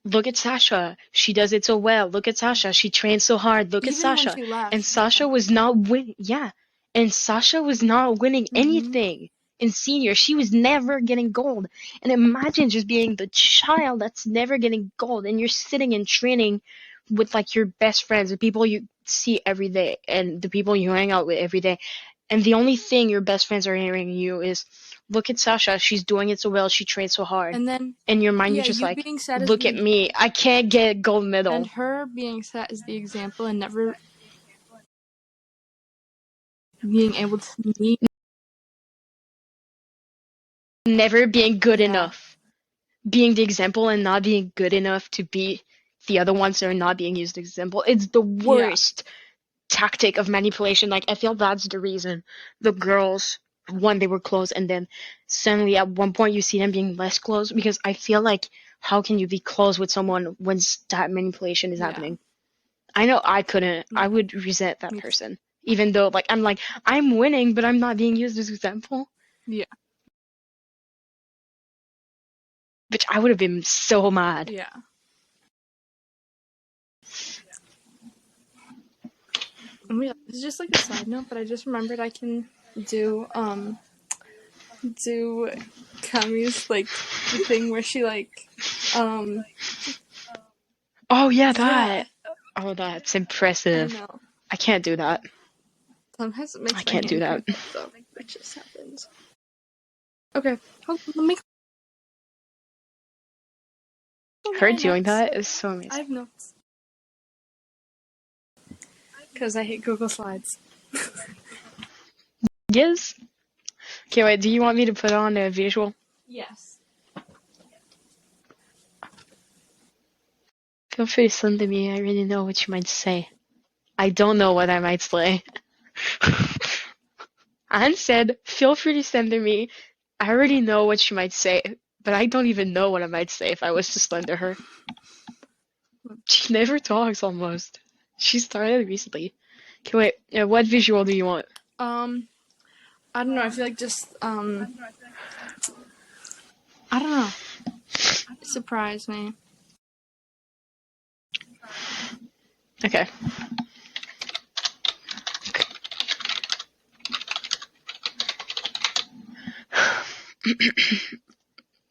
"Look at Sasha, she does it so well. Look at Sasha, she trains so hard. Look at Even when Sasha." she left. And Sasha was not winning. Yeah, and Sasha was not winning anything in senior. She was never getting gold. And imagine just being the child that's never getting gold, and you're sitting and training with like your best friends, the people you see every day, and the people you hang out with every day. And the only thing your best friends are hearing you is, "Look at Sasha, she's doing it so well, she trains so hard." And then in your mind, yeah, you're just you like, being set "Look at me, I can't get a gold medal." and her being set as the example and never being able to meet. Never being good Yeah. enough. Being the example and not being good enough to be the other ones that are not being used as example. It's the worst tactic of manipulation. Like, I feel that's the reason the girls, one, they were close, and then suddenly at one point you see them being less close, because I feel like, how can you be close with someone when that manipulation is happening? I know I couldn't. I would resent that person. Even though, like, I'm winning, but I'm not being used as example. Yeah. Which I would have been so mad. Yeah. Yeah, this is just like a side note, but I just remembered I can do Kami's like the thing where she like Oh yeah, that. Oh, that's impressive. I know. I can't do that. Sometimes it makes I my can't do hand that. cramp up, though. It just happens. Okay, hold on, let me. Her doing that is so I amazing. have notes. Because I hate Google Slides. Yes. Okay, wait. Do you want me to put on a visual? Yes. Feel free to send to me. I already know what you might say. I don't know what I might say. Anne said, "Feel free to send to me. I already know what she might say, but I don't even know what I might say if I was to slender her." She never talks almost. She started recently. Okay, wait. What visual do you want? I don't know. I feel like just I don't know. Surprise me. Okay.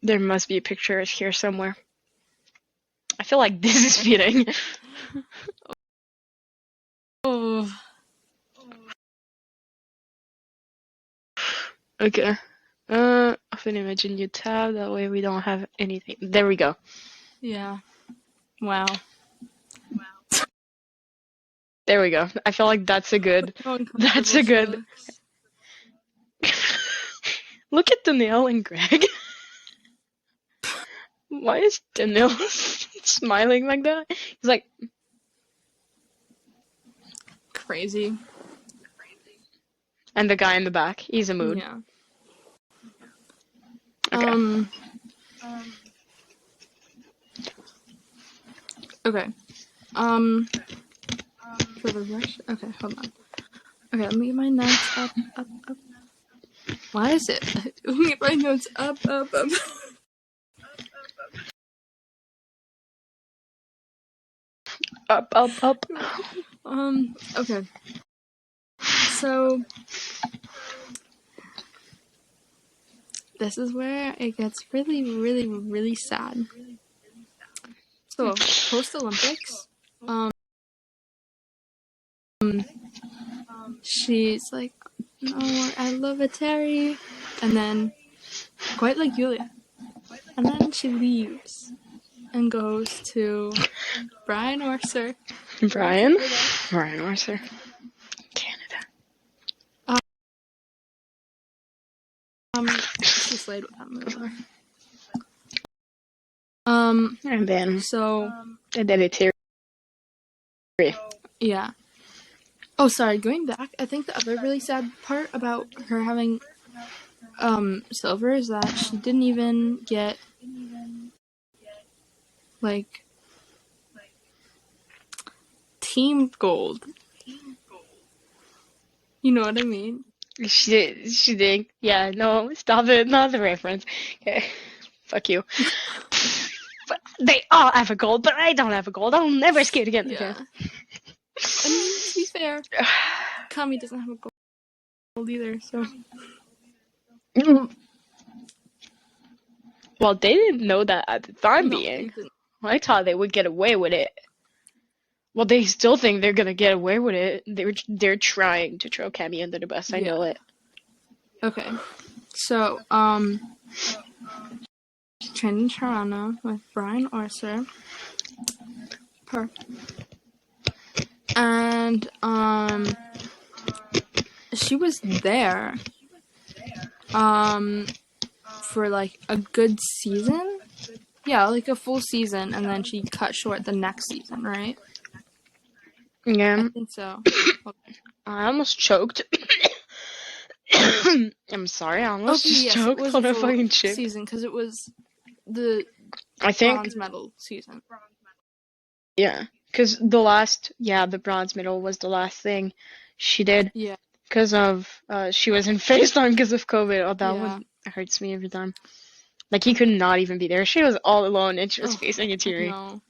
There must be a picture here somewhere. I feel like this is fitting. Oh. Okay. Open image in new tab. That way we don't have anything. There we go. Yeah. Wow. There we go. I feel like that's a good. That's a good. Look at Danielle and Greg. Why is Danielle smiling like that? He's like crazy. And the guy in the back, he's a mood. Yeah. Okay. Okay. For the rush. Okay, hold on. Okay, let me get my notes up. Why is it? Let me get my notes up. Up. Okay. So this is where it gets really, really, really sad. So post Olympics, she's like, "No, I love Atari," and then quite like Yulia, and then she leaves and goes to Brian Orser. Brian? Ryan Arthur. Canada. She slayed with that movie. And then So Hereditary. yeah. Oh, sorry. Going back, I think the other really sad part about her having silver is that she didn't even get like team gold. You know what I mean? She did. Yeah, no, stop it. Not the reference. Okay. Fuck you. But they all have a gold, but I don't have a gold. I'll never skate again. Yeah. Okay. I mean, to be fair, Kami doesn't have a gold either, so. Well, they didn't know that at the time No, being. they didn't. I thought they would get away with it. Well, they still think they're gonna get away with it. They're trying to throw Cammy under the bus. I know it. Okay. So, she trained in Toronto with Brian Orser. And, she was there, for like a good season. Yeah, like a full season, and then she cut short the next season, right? Yeah. I think so. I almost choked. I'm sorry, I almost just Yes, it choked was on a a full fucking chip. season because it was the I think, bronze medal season. yeah, because the bronze medal was the last thing she did. Yeah. Because of, she was in FaceTime because of COVID. Oh, that Yeah. one hurts me every time. Like, he could not even be there. She was all alone and she was facing a teary. No.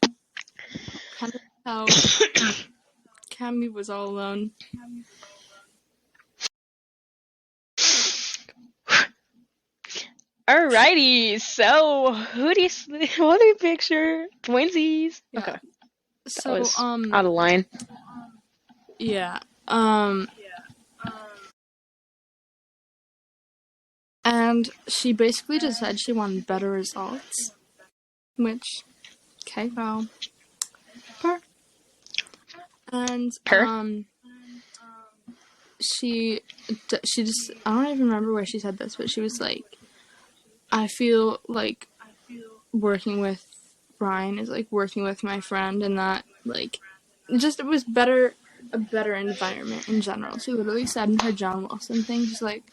Kind of how Cammy was all alone. Alrighty, so what do you picture? Twinsies. Yeah. Okay, So, that was out of line. Yeah. And she basically just said she wanted better results, which, okay, well, and she just, I don't even remember where she said this, but she was like, I feel like working with Brian is like working with my friend, and that like just it was a better environment in general. She literally said in her John Wilson thing, she's like,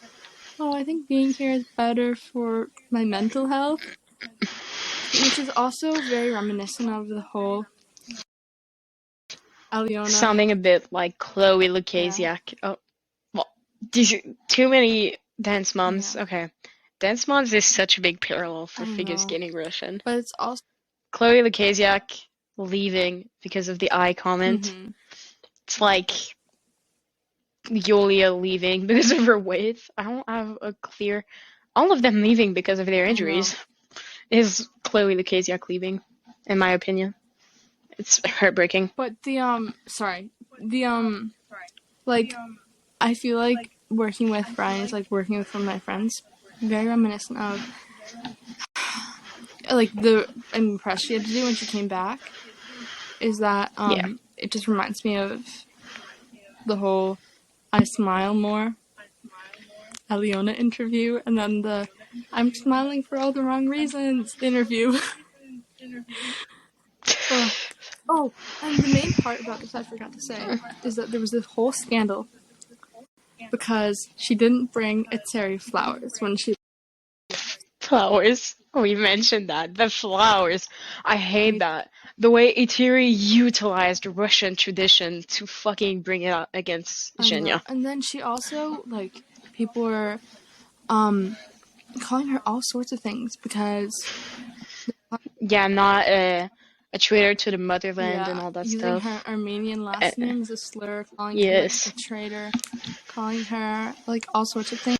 oh, I think being here is better for my mental health, which is also very reminiscent of the whole Aliona. Sounding a bit like Chloe Lukasiak. Yeah. Oh, well, too many dance moms. Yeah. Okay. Dance moms is such a big parallel for figure skating Russian. But it's also Chloe Lukasiak leaving because of the I comment. Mm-hmm. It's like Yulia leaving because of her weight. I don't have a clear. All of them leaving because of their injuries is Chloe Lukasiak leaving, in my opinion. It's heartbreaking. But I feel like working with Brian is like working with one of my friends. Very reminiscent of like the impress she had to do when she came back. Is that it just reminds me of the whole I smile more Aliona interview, and then the I'm smiling for all the wrong reasons interview. Oh, and the main part about this I forgot to say is that there was this whole scandal because she didn't bring Itseri flowers when she... Flowers? We mentioned that. The flowers. I hate that. The way Itiri utilized Russian tradition to fucking bring it out against Evgenia. And then she also, like, people were calling her all sorts of things because... Yeah, not a traitor to the motherland and all that using stuff. Using her Armenian last name as a slur, calling her like, a traitor, calling her, like, all sorts of things.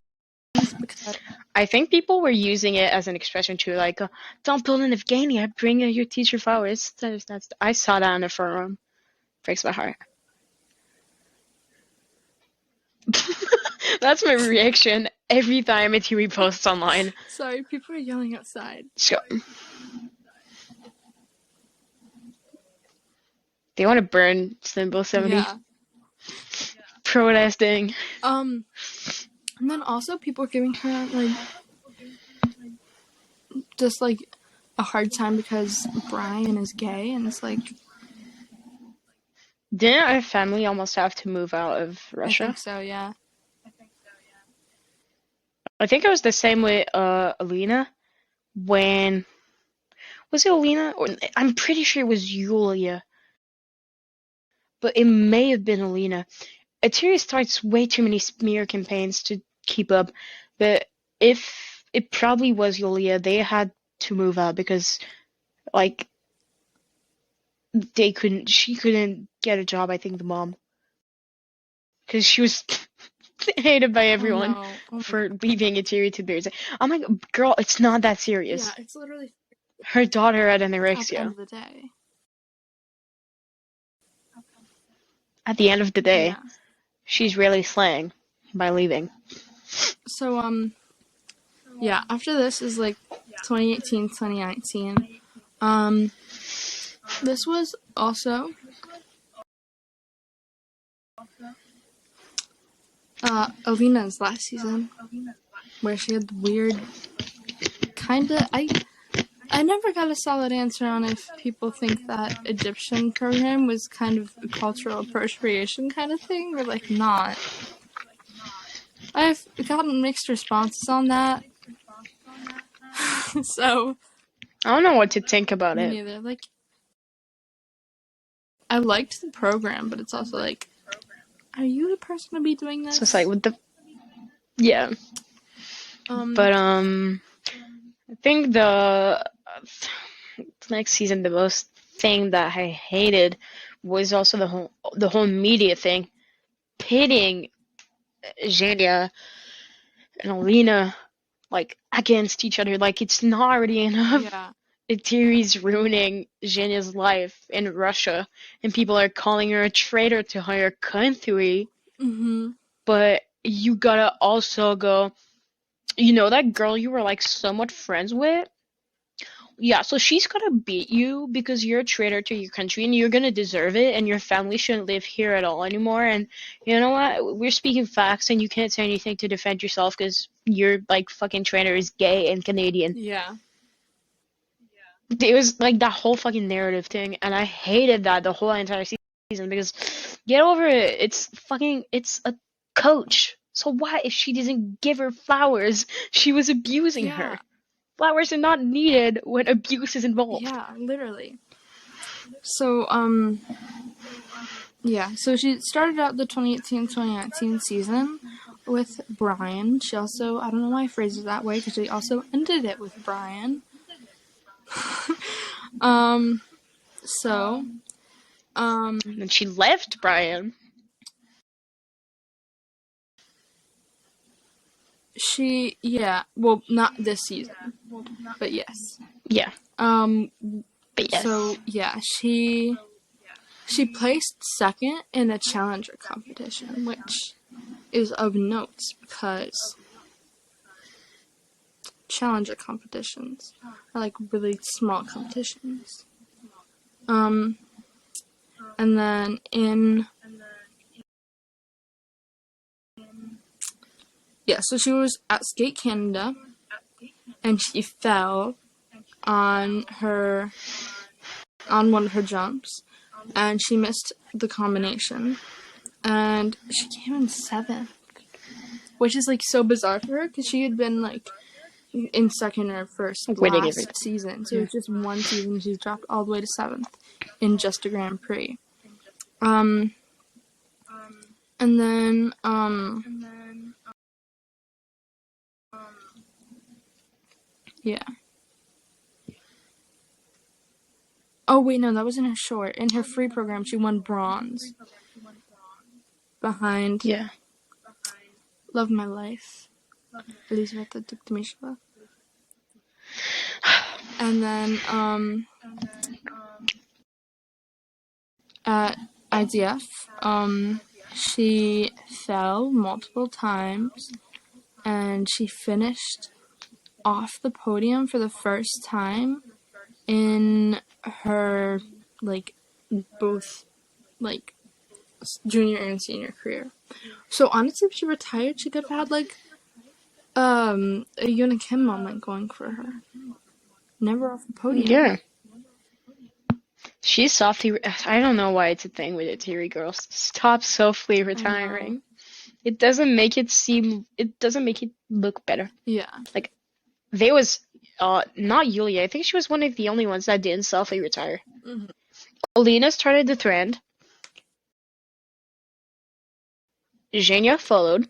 Because... I think people were using it as an expression too, like, don't pull an Evgenia, bring your teacher flowers. I saw that on the forum. Breaks my heart. That's my reaction every time a TV posts online. Sorry, people are yelling outside. Sure. They want to burn Symbol 70. Yeah, protesting. And then also people are giving her like just like a hard time because Brian is gay, and it's like, Didn't our family almost have to move out of I Russia? think so, yeah. I think it was the same with Alina. When was it Alina? Or I'm pretty sure it was Yulia, but it may have been Alina. Eteria starts way too many smear campaigns to keep up, but if it probably was Yulia, they had to move out because like she couldn't get a job. I think the mom, because she was hated by Oh everyone no. Oh my for god. leaving Eteria to bears. I'm like, girl, it's not that Yeah, serious. it's literally Her daughter had at the end anorexia. of the day. At the end of the day, Yeah. she's really slaying by leaving. So yeah, after this is like 2018, 2019. This was also Alina's last season, where she had the weird kinda I never got a solid answer on if people think that Egyptian program was kind of a cultural appropriation kind of thing, or like not. I've gotten mixed responses on that. So I don't know what to think about me it. neither. Like, I liked the program, but it's also like, are you the person to be doing So it's like this? with the yeah, but I think the next season the most thing that I hated was also the whole media thing, pitting Evgenia and Alina like against each other. Like it's not already enough. Yeah. Eteri's ruining Evgenia's life in Russia, and people are calling her a traitor to her country. Mm-hmm. But you gotta also go. You know that girl you were like somewhat friends with? Yeah, so she's gonna beat you because you're a traitor to your country and you're gonna deserve it, and your family shouldn't live here at all anymore. And you know what? We're speaking facts, and you can't say anything to defend yourself because your like fucking traitor is gay and Canadian. Yeah. It was like that whole fucking narrative thing, and I hated that the whole entire season because get over it. It's a coach. So why if she doesn't give her flowers, she was abusing Yeah. her. Flowers are not needed when abuse is involved. Yeah, literally. So, yeah, so she started out the 2018-2019 season with Brian. She also, I don't know why I phrased it that way, because she also ended it with Brian. So, And then she left Brian. yeah, well, not this season, but yes. Yeah, but So, yes. yeah, she placed second in a challenger competition, which is of note because challenger competitions are like really small competitions. And then so she was at Skate Canada and she fell on one of her jumps and she missed the combination and she came in 7th, which is like so bizarre for her because she had been like in second or first Like winning last everything. season, so it's just one season she's dropped all the way to 7th in just a Grand Prix. And then yeah. Oh wait, no, that was in her short. In her free program, she won bronze behind Yeah. Love My Life, Elizaveta Duktimisheva. And then at IDF, she fell multiple times and she finished off the podium for the first time in her like both like junior and senior career. So honestly, if she retired, she could have had like a Yuna Kim moment going for her. Never off the podium. Yeah. She's softly. I don't know why it's a thing with the Teary girls. Stop softly retiring. It doesn't make it seem. It doesn't make it look better. Yeah. Like there was, not Yulia. I think she was one of the only ones that didn't softly retire. Mm-hmm. Alina started the trend. Evgenia followed,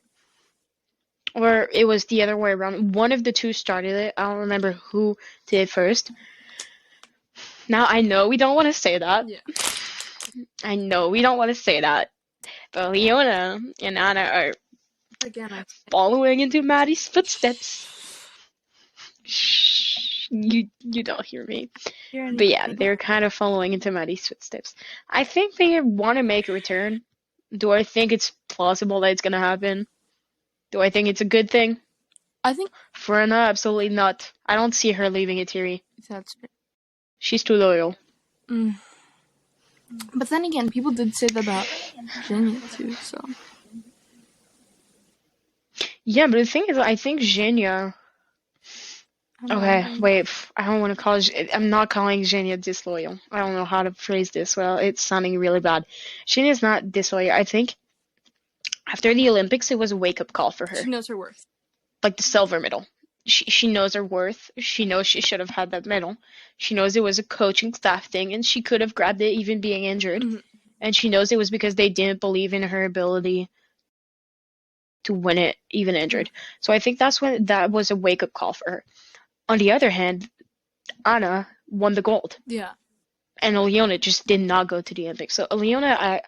or it was the other way around. One of the two started it. I don't remember who did it first. Now I know we don't want to say that. Yeah. I know we don't want to say that. But Leona and Anna are Again, following into Maddie's footsteps. Shh, you don't hear me. But yeah, they're kind of following into Maddie's footsteps. I think they want to make a return. Do I think it's plausible that it's gonna happen? Do I think it's a good thing? I think For Anna, absolutely not. I don't see her leaving Itiri. that's right. She's too loyal. But then again, people did say that about Evgenia too, so. Yeah, but the thing is, I think Evgenia. Okay, wait. I don't want to call. I'm not calling Evgenia disloyal. I don't know how to phrase this well. It's sounding really bad. Evgenia's not disloyal. I think after the Olympics, it was a wake-up call for her. She knows her worth. Like the silver medal. She knows her worth. She knows she should have had that medal. She knows it was a coaching staff thing, and she could have grabbed it even being injured. Mm-hmm. And she knows it was because they didn't believe in her ability to win it, even injured. So I think that's when that was a wake-up call for her. On the other hand, Anna won the gold. Yeah. And Leona just did not go to the Olympics. So Leona,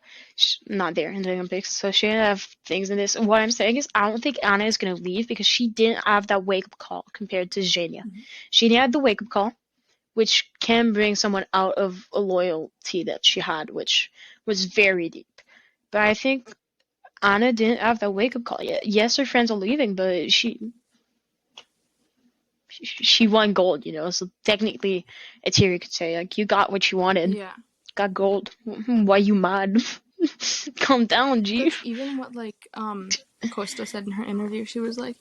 not there in the Olympics. So she didn't have things in this. What I'm saying is, I don't think Anna is going to leave because she didn't have that wake-up call compared to Evgenia. Mm-hmm. She had the wake-up call, which can bring someone out of a loyalty that she had, which was very deep. But I think Anna didn't have that wake-up call yet. Yes, her friends are leaving, but she won gold, so technically Etiri could say, like, you got what you wanted. Yeah. Got gold. Why you mad? Calm down, G. That's even what, like, Costa said in her interview. She was like,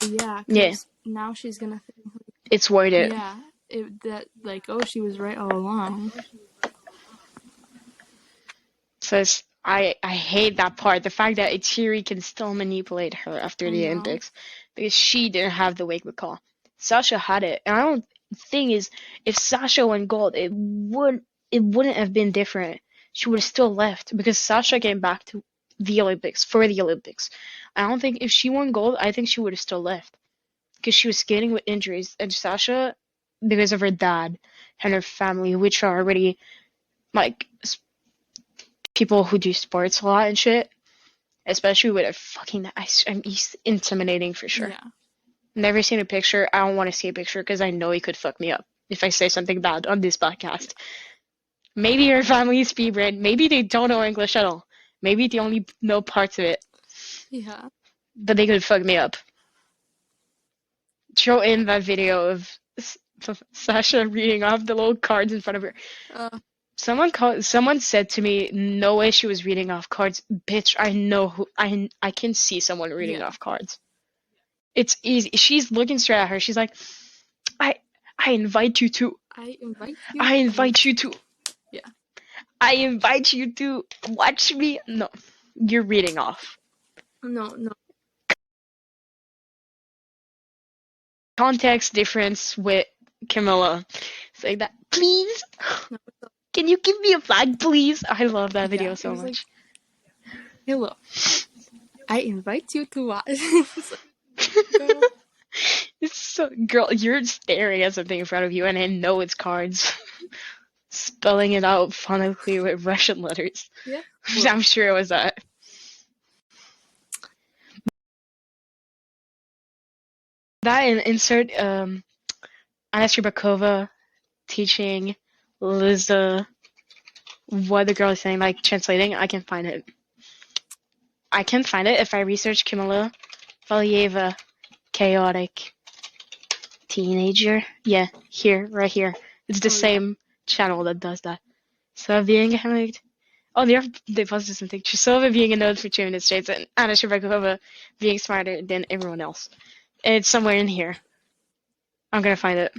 yeah. Now she's gonna think, like, it's worth it. Yeah. She was right all along. So I hate that part. The fact that Etiri can still manipulate her after the Olympics. Because she didn't have the wake-up call. Sasha had it. And the thing is, if Sasha won gold, it wouldn't have been different. She would have still left because Sasha came back to the Olympics for the Olympics. I don't think if she won gold, I think she would have still left because she was skating with injuries. And Sasha, because of her dad and her family, which are already like people who do sports a lot and shit, especially with a fucking he's intimidating for sure. Yeah. Never seen a picture. I don't want to see a picture because I know he could fuck me up if I say something bad on this podcast. Maybe your family is speedbread. Maybe they don't know English at all. Maybe they only know parts of it. Yeah. But they could fuck me up. Throw in that video of Sasha reading off the little cards in front of her. Someone said to me, no way she was reading off cards. Bitch, I know who I can see someone reading off cards. It's easy. She's looking straight at her. She's like, I invite you to. I invite you to. Yeah. I invite you to watch me. No, you're reading off. No. Context difference with Camilla. It's like that. Please, can you give me a flag, please? I love that video so much. Like, hello. I invite you to watch. It's so, girl, you're staring at something in front of you, and I know it's cards. Spelling it out phonetically with Russian letters. Yeah. I'm sure it was that. That and insert Anna Shcherbakova teaching Liza what the girl is saying, like translating. I can find it. If I research Camilla Valieva chaotic teenager. Yeah, right here. It's the same channel that does that. So being Oh, they posted something. Chisova being a node for 2 minute straight, and Anna Shcherbakova being smarter than everyone else. It's somewhere in here. I'm gonna find it.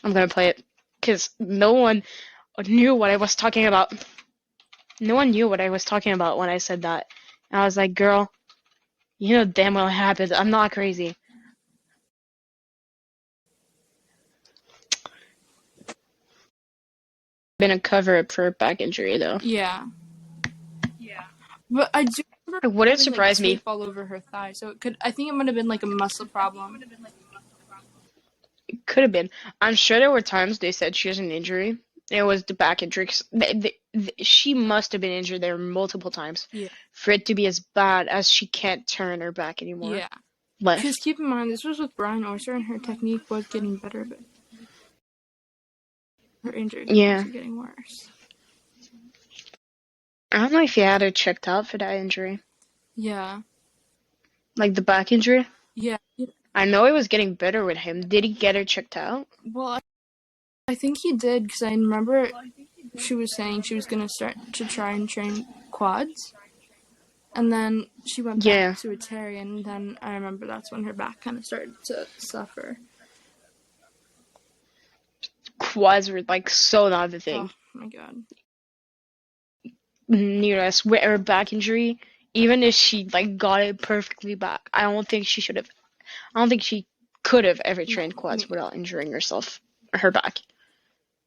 I'm gonna play it. Because no one knew what I was talking about. No one knew what I was talking about when I said that. And I was like, girl, you know damn well it happened. I'm not crazy. Been a cover up for a back injury, though. Yeah. But I do remember It wouldn't having like surprise me. tape all over her thigh, so it could. I think it might have been like a muscle problem. It could have been. I'm sure there were times they said she has an injury. It was the back injury. She must have been injured there multiple times Yeah. for it to be as bad as she can't turn her back anymore. Yeah. Left. Because keep in mind, this was with Brian Orser, and her technique was getting better, but her injuries were also getting worse. I don't know if he had her checked out for that injury. Yeah. Like the back injury? Yeah. I know it was getting better with him. Did he get her checked out? Well, I think he did, because I remember she was saying she was going to start to try and train quads. And then she went back to a tear, and then I remember that's when her back kind of started to suffer. Quads were like so not the thing. Oh my god. Near us with her back injury, even if she like got it perfectly back, I don't think she could have ever trained quads without injuring herself or her back.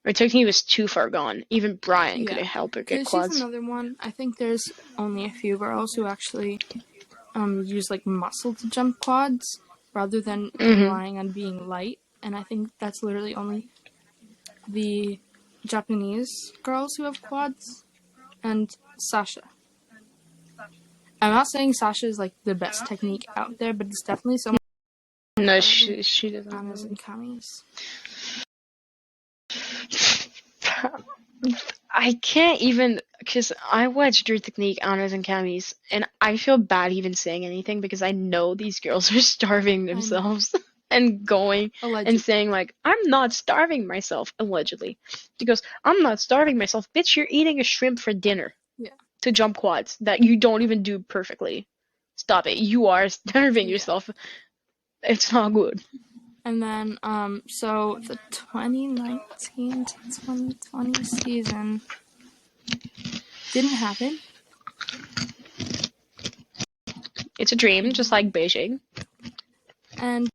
Her technique was too far gone. Even Brian couldn't help her get quads. She's another one. I think there's only a few girls who actually use like muscle to jump quads rather than relying on being light. And I think that's literally only the Japanese girls who have quads and Sasha. I'm not saying Sasha is like the best technique out there, but it's definitely someone. No, she doesn't. Anna's and Kami's. I can't even, because I watched your technique, Anna's and Kami's, and I feel bad even saying anything because I know these girls are starving themselves and going and saying like, I'm not starving myself, allegedly. She goes, I'm not starving myself. Bitch, you're eating a shrimp for dinner. Yeah. To jump quads that you don't even do perfectly. Stop it. You are starving yourself. It's not good. And then, so the 2019 to 2020 season didn't happen. It's a dream, just like Beijing. And,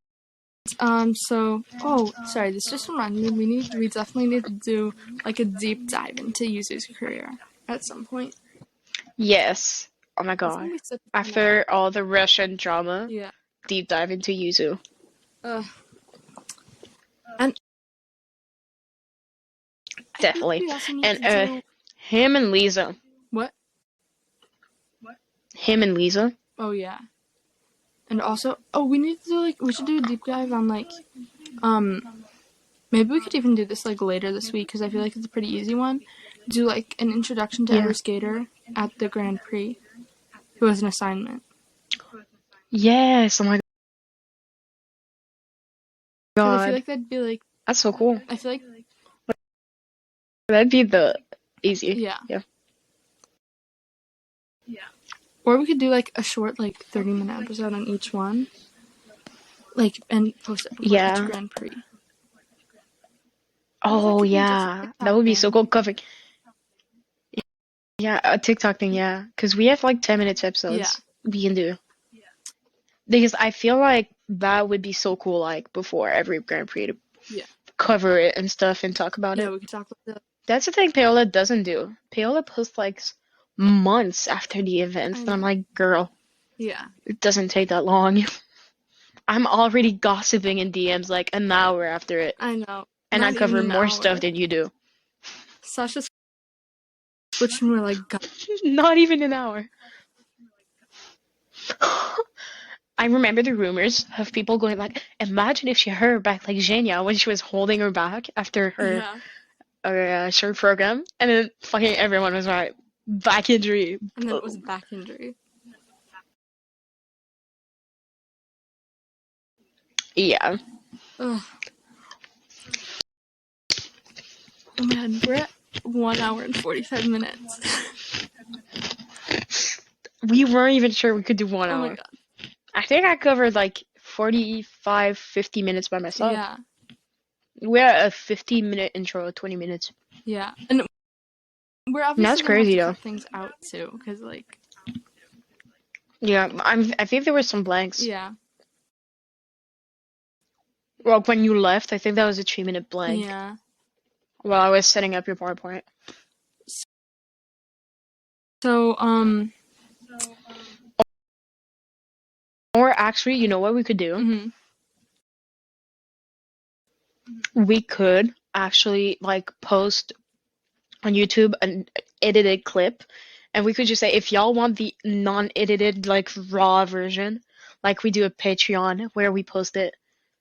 so, sorry, this just reminded me, we definitely need to do, like, a deep dive into Yuzu's career at some point. Yes. Oh my god. After all the Russian drama, deep dive into Yuzu. And definitely. And him and Lisa. What? Him and Lisa. Oh yeah. And also, we should do a deep dive on like, maybe we could even do this like later this week because I feel like it's a pretty easy one. Do like an introduction to every skater at the Grand Prix who has an assignment. Yes. Oh my god. I feel like that'd be like. That's so cool. I feel like that'd be the easy. Yeah. Yeah. Or we could do like a short, like 30-minute episode on each one, like and post it before each Grand Prix. Oh yeah, that would be so cool. Covering. Yeah, a TikTok thing. Yeah, because we have like 10-minute episodes. We can do. Because I feel like that would be so cool. Like before every Grand Prix to cover it and stuff and talk about it. Yeah, we could talk about that. That's the thing Paola doesn't do. Paola posts like months after the event, and I'm like, girl. Yeah. It doesn't take that long. I'm already gossiping in DMs like an hour after it. I know. And I cover more stuff than you do. Sasha's switching, we're like, God. Not even an hour. I remember the rumors of people going like, imagine if she hurt her back like Evgenia when she was holding her back after her short program. And then fucking everyone was like, back injury. And then it was back injury. Yeah. Ugh. Oh man, we're at 1 hour and 45 minutes. We weren't even sure we could do 1 Oh hour. my god. I think I covered like 45, 50 minutes by myself. Yeah. We're at a 15-minute intro, 20 minutes. Yeah. And we're And obviously that's gonna have crazy to though. cut things out too, because like. Yeah, I think there were some blanks. Yeah. Well, when you left, I think that was a 3-minute blank. Yeah. While I was setting up your PowerPoint. So Or actually, you know what we could do? Mm-hmm. We could actually like post on YouTube an edited clip, and we could just say if y'all want the non-edited like raw version, like we do a Patreon where we post it,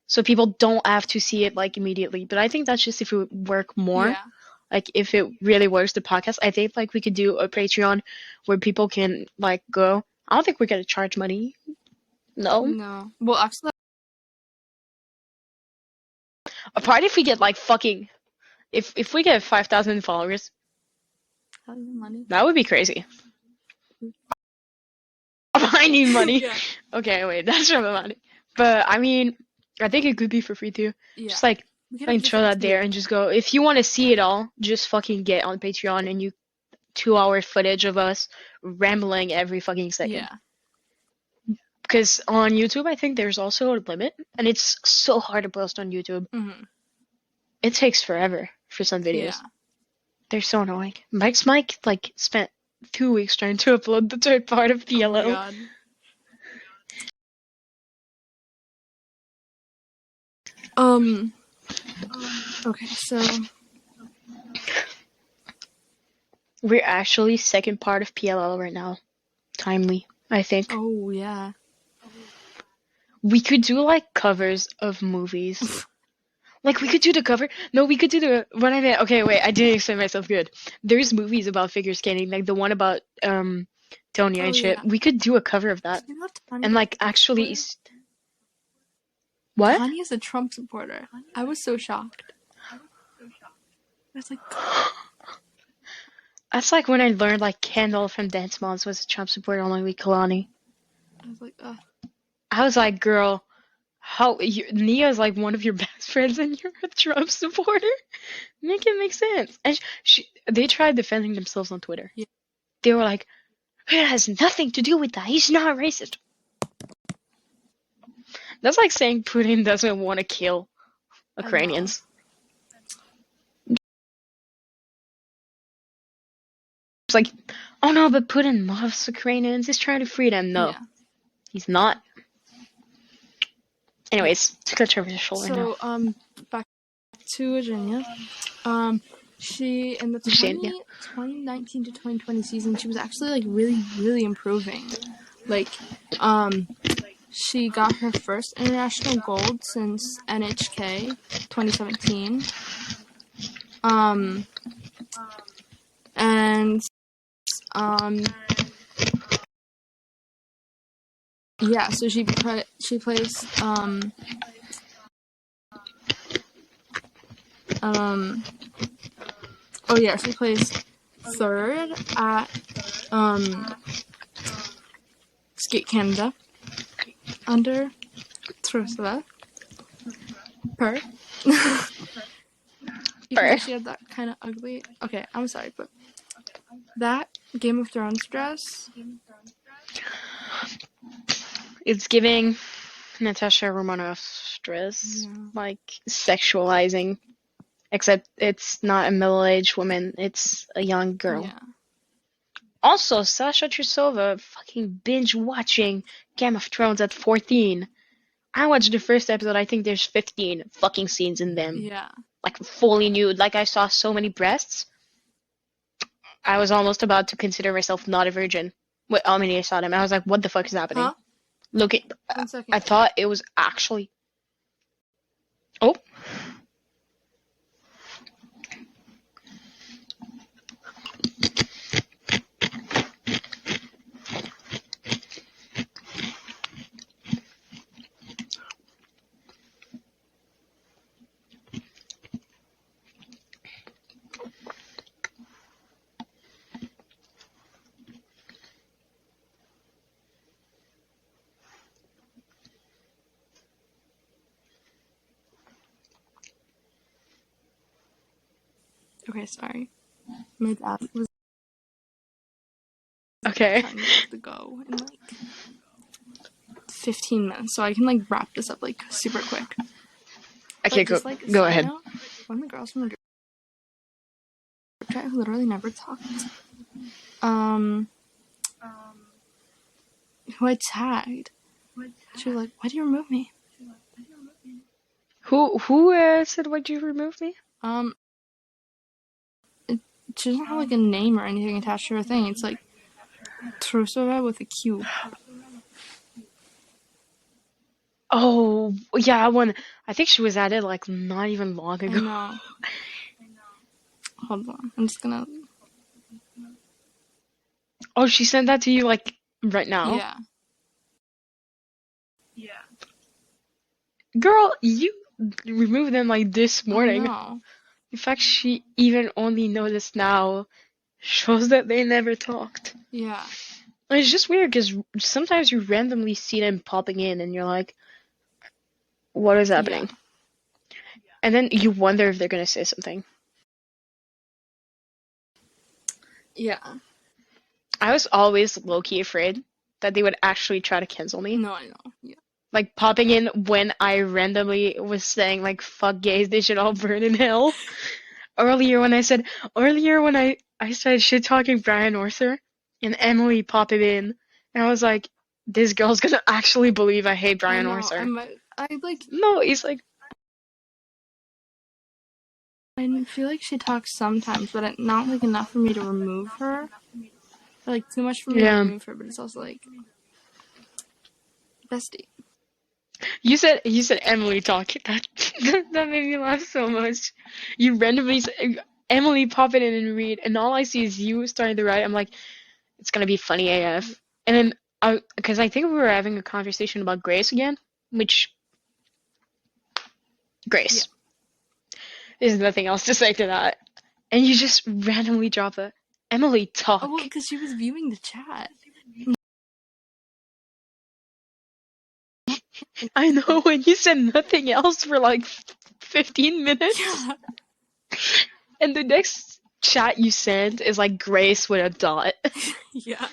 so people don't have to see it like immediately. But I think that's just if it work more. Yeah. Like if it really works, the podcast, I think like we could do a Patreon where people can like go. I don't think we're gonna charge money. No. No. Well, actually. Apart if we get like fucking if we get 5,000 followers, Money. that would be crazy. I need money. Yeah. Okay, wait, that's from the money. But I mean, I think it could be for free too. Yeah. Just like We could fucking have just throw like that there and just go. If you want to see it all, just fucking get on Patreon and you 2-hour footage of us rambling every fucking second. Yeah. Because on YouTube, I think there's also a limit, and it's so hard to post on YouTube. Mm-hmm. It takes forever for some videos. Yeah. They're so annoying. Mike's Mike like spent 2 weeks trying to upload the third part of PLO. Oh my god. Okay, so We're actually second part of PLL right now. Timely, I think. oh yeah. We could do like covers of movies. Like we could do the cover. No, we could do the what I meant. Okay, wait, I didn't explain myself good. There's movies about figure skating, like the one about Tonya and shit. Yeah. We could do a cover of that. You know Tanya And like actually what? Tanya's a Trump supporter. I was so shocked. I was like That's like when I learned like Kendall from Dance Moms was a Trump supporter on like Kalani. I was like, I was like, girl, how Nia's like one of your best friends and you're a Trump supporter? Make it make sense. And they tried defending themselves on Twitter. Yeah. They were like, it has nothing to do with that. He's not racist. That's like saying Putin doesn't want to kill Ukrainians. It's like, oh no, but Putin loves Ukrainians. He's trying to free them. No, he's not. Anyways, it's controversial right now. So, back to Evgenia. She, in the 2019 to 2020 season, she was actually, like, really, really improving. Like, she got her first international gold since NHK 2017. Yeah, so she placed, she placed third at Skate Canada under Trusla. Per. Even though she had that kind of ugly. Okay, I'm sorry, but that Game of Thrones dress. It's giving Natasha Romanoff's dress, like sexualizing. Except it's not a middle-aged woman; it's a young girl. Yeah. Also, Sasha Trusova fucking binge watching Game of Thrones at 14. I watched the first episode. I think there's 15 fucking scenes in them. Yeah. Like fully nude. Like I saw so many breasts. I was almost about to consider myself not a virgin. Wait, how many I saw them? I was like, what the fuck is happening? Huh? Look, I thought it was actually. Oh. Okay, sorry. My dad was Okay. telling me I have to go in like 15 minutes, so I can like wrap this up like super quick. Okay, But just like a go side ahead. note, one of the girls from the group chat who literally never talked, who I tagged, she was like, "Why do you remove me?" Who said, "Why'd you remove me"? She doesn't have like a name or anything attached to her thing. It's like Trusova with a Q. Oh, yeah, I think she was at it like not even long I ago. know. Hold on. I'm just gonna. Oh, she sent that to you like right now? Yeah. Girl, you removed them like this Oh morning. no. In fact, she even only noticed now. Shows that they never talked. Yeah. And it's just weird because sometimes you randomly see them popping in and you're like, what is Yeah. happening? And then you wonder if they're gonna say something. Yeah. I was always low-key afraid that they would actually try to cancel me. No, I know. Yeah. Like popping in when I randomly was saying like fuck gays, they should all burn in hell. Earlier when I started shit talking Brian Arthur and Emily popped it in and I was like, this girl's gonna actually believe I hate I Brian know. Arthur. I like. No, he's like, I feel like she talks sometimes, but not like enough for me to remove her. Or, like too much for me to yeah. remove her, but it's also like bestie. You said Emily talk. That made me laugh so much. You randomly said, Emily pop it in and read, and all I see is you starting to write. I'm like, it's gonna be funny AF. And then because I think we were having a conversation about Grace again, which Grace. There's nothing else to say to that. And you just randomly drop a Emily talk. Oh well, because she was viewing the chat. I know, and you said nothing else for like 15 minutes. Yeah. And the next chat you sent is like Grace with a dot. Yeah.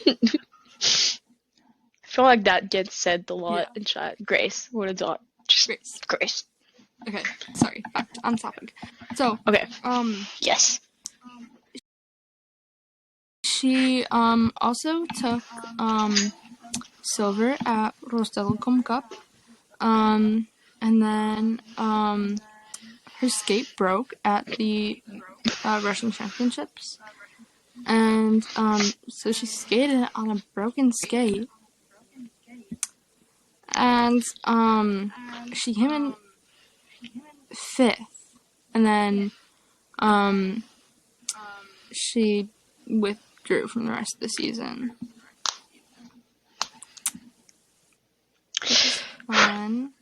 I feel like that gets said a lot Yeah. in chat. Grace with a dot. Just Grace. Grace. Okay. Sorry. Back on topic. So, Okay. Yes. she also took silver at Rostelecom Cup. And then her skate broke at the Russian Championships. And so she skated on a broken skate. And she came in fifth. And then she withdrew from the rest of the season. Which is fun.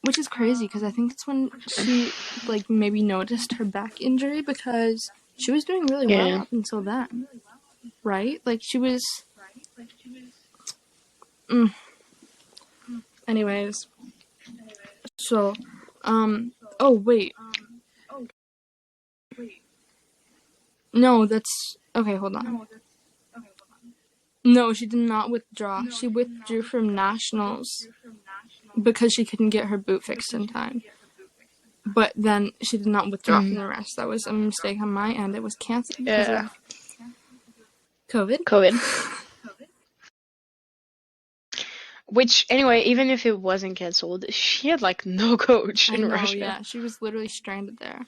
Which is crazy because I think it's when she like maybe noticed her back injury because she was doing really well up until then, right? Like she was. Anyways, so oh wait, no, that's okay. Hold on. No, she did not withdraw. She withdrew from nationals because she couldn't get her boot fixed in time. But then she did not withdraw from the rest. That was a mistake on my end. It was canceled because of COVID. Which, anyway, even if it wasn't cancelled, she had like no coach I in know, Russia. yeah. She was literally stranded there.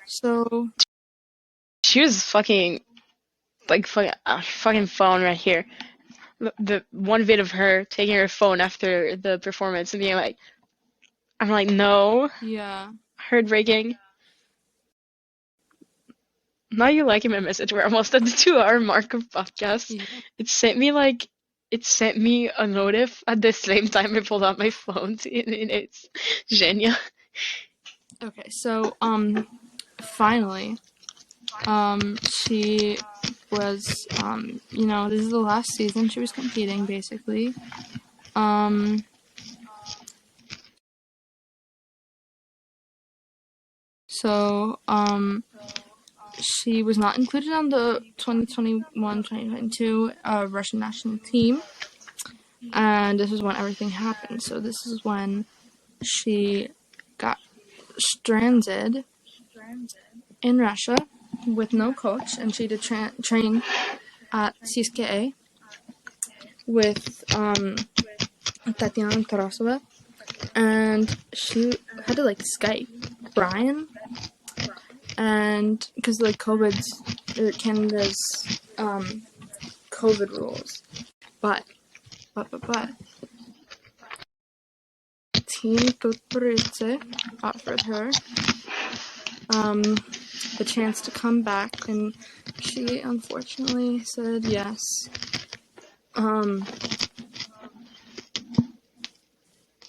So She was fucking fucking phone right here. The one vid of her taking her phone after the performance and being like, I'm like, no, yeah, heartbreaking. Now you liking my message. We're almost at the 2 hour mark of podcast. yeah. It sent me a notif at the same time I pulled out my phone and it's Evgenia. Okay, so finally, she was this is the last season she was competing basically. Um, So, she was not included on the 2021-2022 Russian national team, and this is when everything happened. So this is when she got stranded in Russia with no coach, and she had to train at CSKA with Tatiana Tarasova, and she had to like Skype Brian, and because like Canada's COVID rules, but Team Tutberidze offered her the chance to come back, and she unfortunately said yes.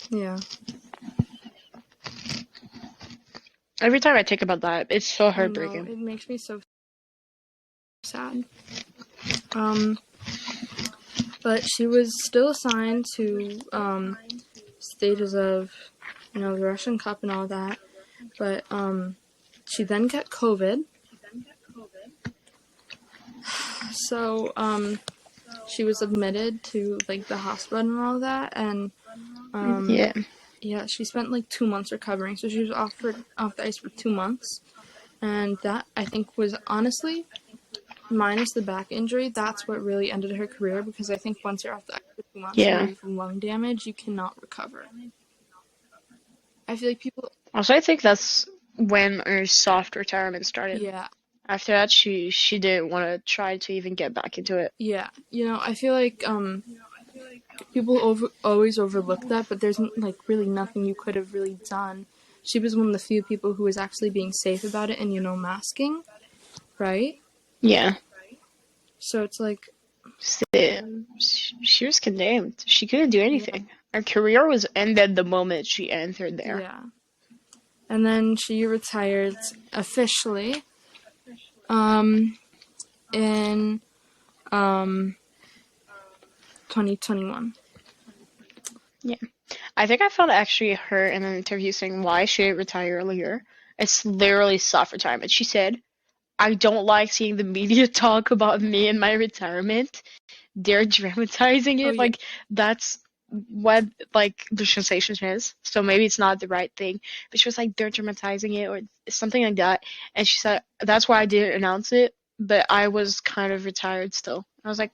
Yeah. Every time I think about that, it's so I know, heartbreaking. it makes me so sad. But she was still assigned to stages of, the Russian Cup and all that. But she then got COVID. So she was admitted to like the hospital and all that, and yeah, she spent like 2 months recovering. So she was off the ice for 2 months, and that I think was honestly, minus the back injury, that's what really ended her career, because I think once you're off the ice for 2 months and you have lung damage, you cannot recover. I feel like people. Also, I think that's when her soft retirement started. Yeah. After that, she didn't want to try to even get back into it. Yeah, I feel like people always overlook that, but there's like really nothing you could have really done. She was one of the few people who was actually being safe about it and masking, right? Yeah. So it's like she was condemned. She couldn't do anything. Her career was ended the moment she entered there. Yeah. And then she retired officially in 2021. Yeah. I think I found actually her in an interview saying why she didn't retire earlier. It's literally soft retirement. She said, I don't like seeing the media talk about me and my retirement. They're dramatizing it. Like, that's what, like, the sensation is. So maybe it's not the right thing. But she was like, they're dramatizing it or something like that. And she said, that's why I didn't announce it. But I was kind of retired still. I was like,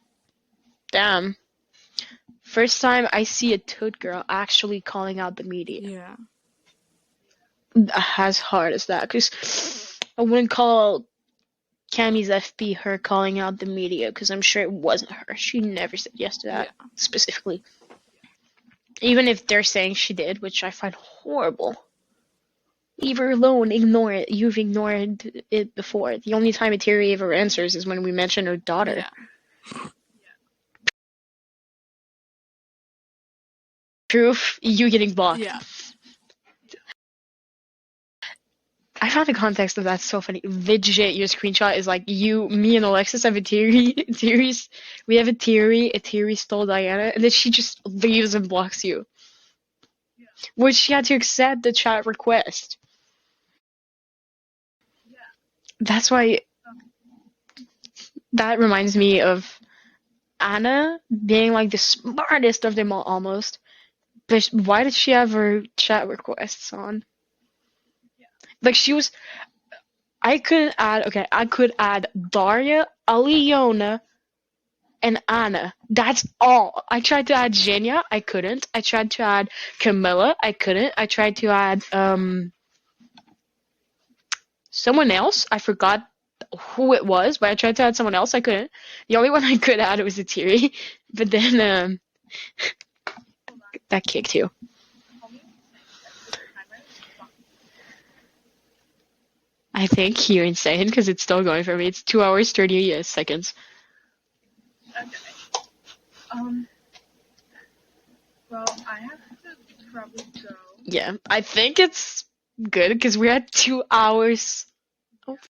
damn. First time I see a toad girl actually calling out the media. Yeah. As hard as that. Because I wouldn't call Cammy's FP her calling out the media, because I'm sure it wasn't her. She never said yes to that specifically. Even if they're saying she did, which I find horrible. Leave her alone. Ignore it. You've ignored it before. The only time a Terry ever answers is when we mention her daughter. Yeah. Proof, you getting blocked. Yeah. I found the context of that so funny. Legit, your screenshot is like me and Alexis have a theory. We have a theory. A theory stole Diana, and then she just leaves and blocks you. Which she had to accept the chat request. That's why. That reminds me of Anna being like the smartest of them all, almost. But why did she have her chat requests on? Like, she was. I could add Daria, Aliona, and Anna. That's all. I tried to add Evgenia, I couldn't. I tried to add Camilla, I couldn't. I tried to add someone else. I forgot who it was, but I tried to add someone else, I couldn't. The only one I could add was a Tiri, but then that kicked you. I think you're insane because it's still going for me. It's 2 hours 30 seconds. Okay. Well, I have to probably go. Yeah, I think it's good because we're at 2 hours.